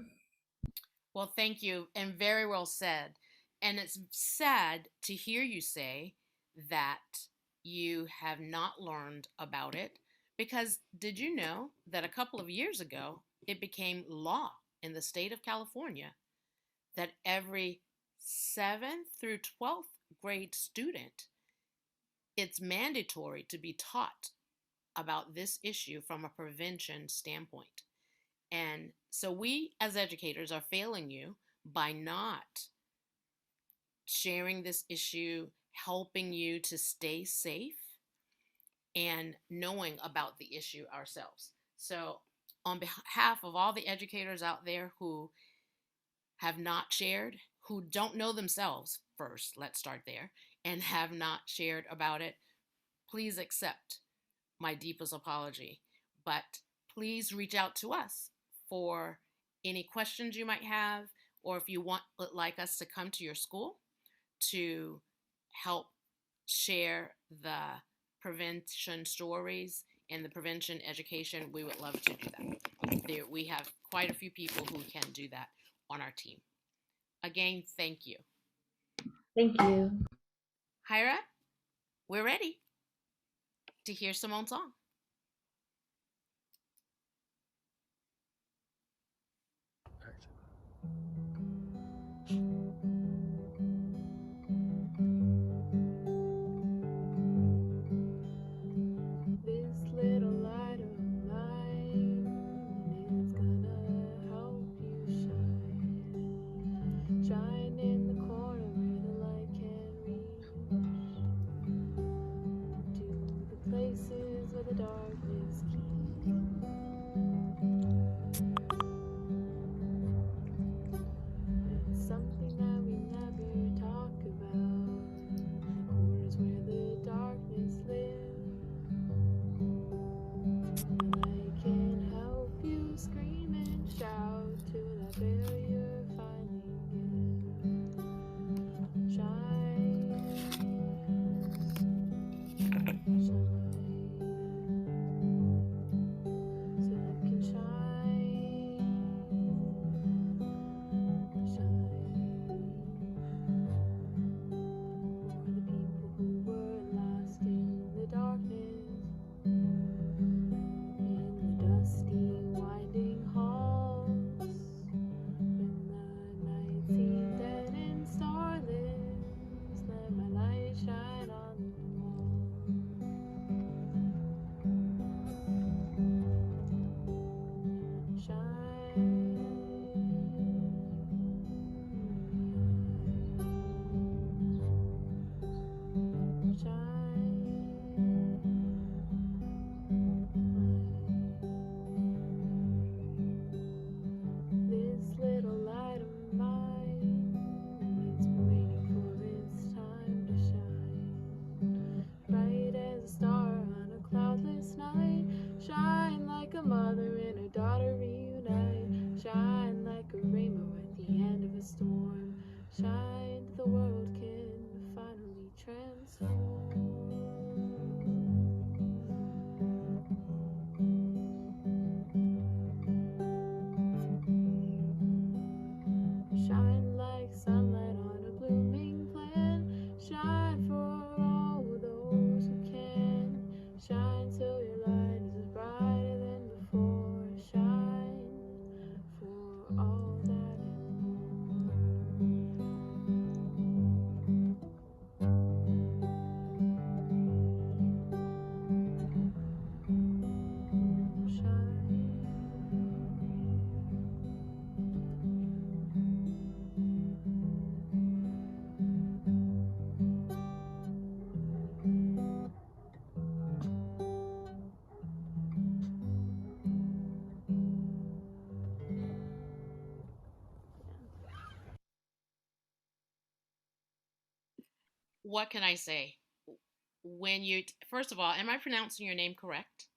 Well, thank you, and very well said. And it's sad to hear you say that you have not learned about it, because did you know that a couple of years ago, it became law in the state of California that every 7th through 12th grade student, it's mandatory to be taught about this issue from a prevention standpoint. And so we as educators are failing you by not sharing this issue, helping you to stay safe, and knowing about the issue ourselves. So on behalf of all the educators out there who have not shared, who don't know themselves first, let's start there, and have not shared about it, please accept my deepest apology. But please reach out to us for any questions you might have, or if you would like us to come to your school to help share the prevention stories and the prevention education, we would love to do that. We have quite a few people who can do that on our team. Again, thank you. Thank you. Hyra, we're ready to hear Simone's song. This little light of mine is gonna help you shine darkness keep. It's something that we never talk about. Corners where the darkness lives. I can't help you scream and shout till that barrier finally gives. Shine, shine, so you can shine, shine. For the people who were lost in the darkness, in the dusty, winding halls, when the night seemed dead and starless, let my light shine on the wall. This little light of mine, it's been waiting for its time to shine. Bright as a star on a cloudless night. Shine like a mother and her daughter reunite. Shine like a rainbow at the end of a storm. Shine, the world can finally transform. Shine like sunlight on a blooming plant. Shine for all those who can. Shine till your light is brighter than before. Shine for all that and more. What can I say? When you, first of all, am I pronouncing your name correct?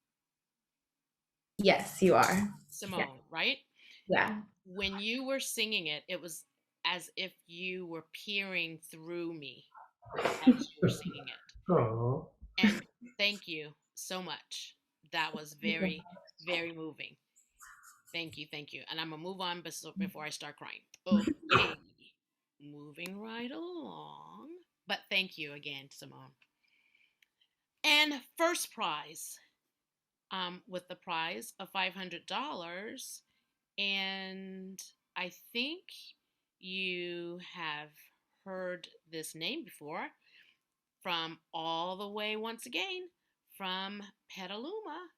Yes, you are. Simone, Yeah. right? Yeah. When you were singing it, it was as if you were peering through me as you were singing it. Oh. And thank you so much. That was very, very moving. Thank you, thank you. And I'm gonna move on before I start crying. Okay, moving right along. But thank you again, Simone. And first prize, with the prize of $500. And I think you have heard this name before from all the way, once again, from Petaluma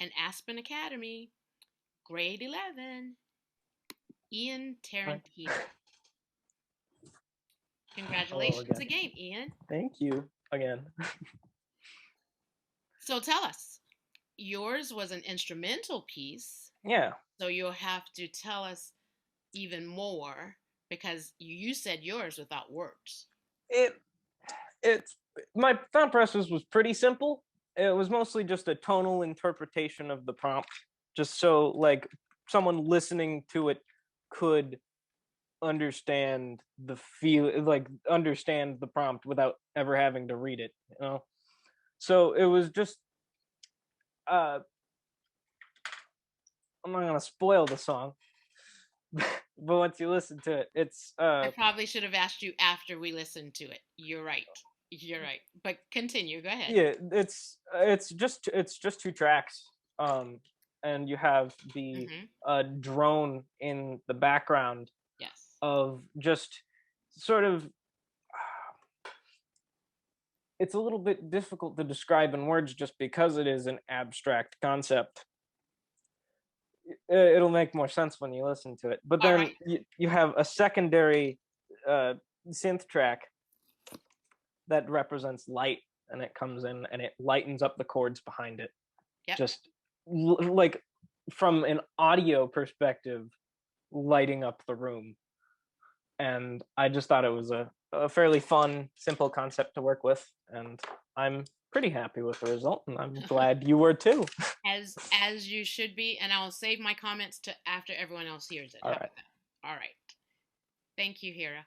and Aspen Academy, grade 11, Ian Tarantino. Congratulations again, Ian. Thank you again. So tell us, yours was an instrumental piece. Yeah. So you'll have to tell us even more because you said yours without words. It's my thought process was pretty simple. It was mostly just a tonal interpretation of the prompt, just so like someone listening to it could understand the feel, like understand the prompt without ever having to read it, you know. So it was just I'm not gonna spoil the song, but once you listen to it, it's I probably should have asked you after we listened to it. You're right. You're right. But continue. Go ahead. yeah, it's just 2 tracks, and you have the drone in the background. Yes. Of just sort of, it's a little bit difficult to describe in words just because it is an abstract concept. It'll make more sense when you listen to it. But then you have a secondary synth track that represents light and it comes in and it lightens up the chords behind it. Yep. Just like from an audio perspective, lighting up the room. And I just thought it was a fairly fun, simple concept to work with. And I'm pretty happy with the result, and I'm glad you were too. As you should be, and I'll save my comments to after everyone else hears it. All How right. about that? All right. Thank you, Hira.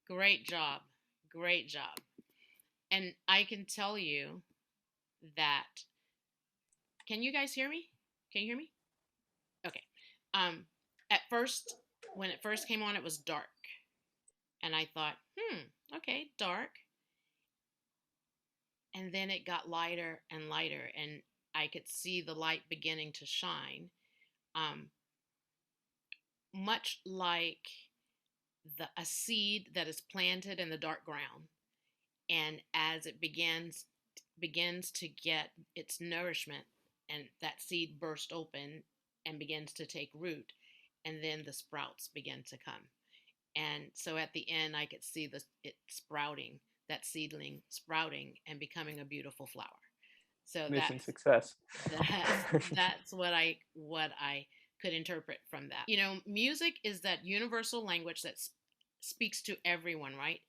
Great job. Great job. And I can tell you that, can you guys hear me? Can you hear me? Okay. At first, when it first came on, it was dark. And I thought, okay, dark. And then it got lighter and lighter, and I could see the light beginning to shine. Much like a seed that is planted in the dark ground, and as it begins to get its nourishment, and that seed bursts open and begins to take root, and then the sprouts begin to come. And so at the end, I could see it sprouting, that seedling sprouting and becoming a beautiful flower. So Mission success. That's what I could interpret from that. You know, music is that universal language that speaks to everyone, right?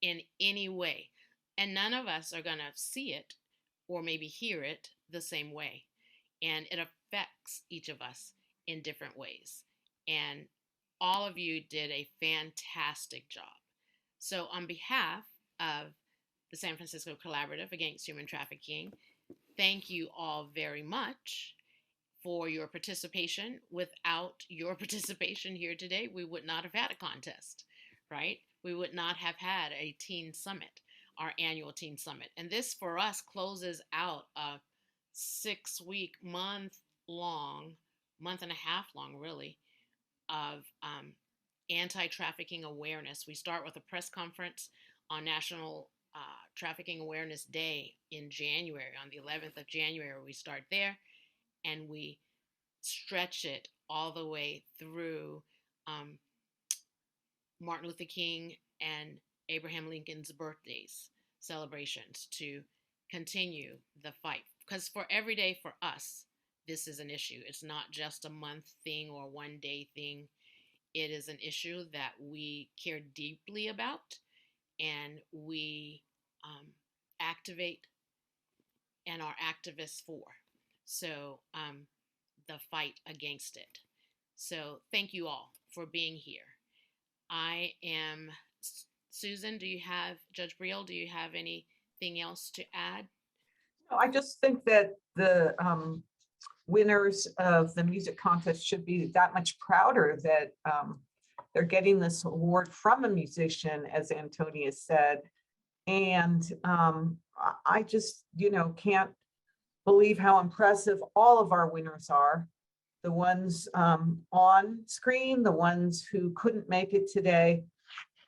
In any way. And none of us are going to see it or maybe hear it the same way. And it affects each of us in different ways. And all of you did a fantastic job. So on behalf of the San Francisco Collaborative Against Human Trafficking, thank you all very much for your participation. Without your participation here today, we would not have had a contest, right? We would not have had a teen summit, our annual teen summit. And this for us closes out a 6-week, month and a half long really, of anti-trafficking awareness. We start with a press conference on National Trafficking Awareness Day in January, on the 11th of January. We start there and we stretch it all the way through Martin Luther King and Abraham Lincoln's birthdays, celebrations, to continue the fight. Because for every day for us, this is an issue. It's not just a month thing or one day thing. It is an issue that we care deeply about, and we activate and are activists for. So the fight against it. So thank you all for being here. Susan, Judge Briel, do you have anything else to add? No, I just think that the winners of the music contest should be that much prouder that they're getting this award from a musician, as Antonia said. And I just, can't believe how impressive all of our winners are. The ones on screen, the ones who couldn't make it today.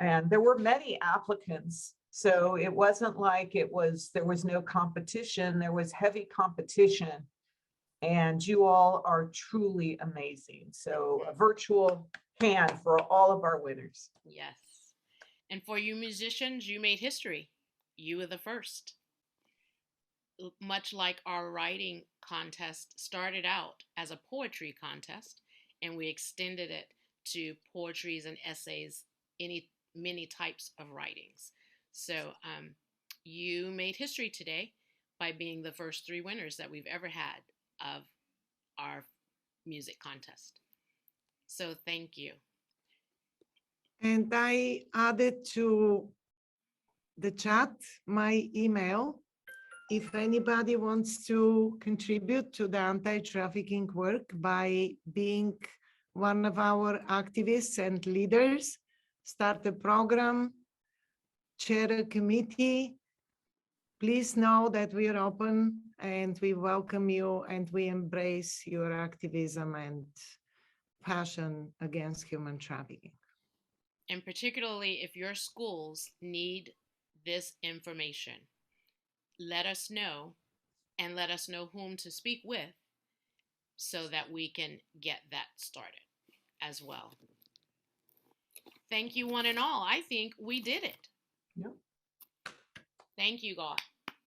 And there were many applicants. So it wasn't like there was no competition, there was heavy competition. And you all are truly amazing. So a virtual hand for all of our winners. Yes. And for you musicians, you made history. You were the first. Much like our writing contest started out as a poetry contest, and we extended it to poetries and essays, many types of writings. So you made history today by being the first 3 winners that we've ever had of our music contest. So thank you. And I added to the chat my email. If anybody wants to contribute to the anti-trafficking work by being one of our activists and leaders, start a program, chair a committee, please know that we are open and we welcome you and we embrace your activism and passion against human trafficking. And particularly if your schools need this information, let us know, and let us know whom to speak with so that we can get that started as well. Thank you, one and all. I think we did it. Yep. Thank you, God.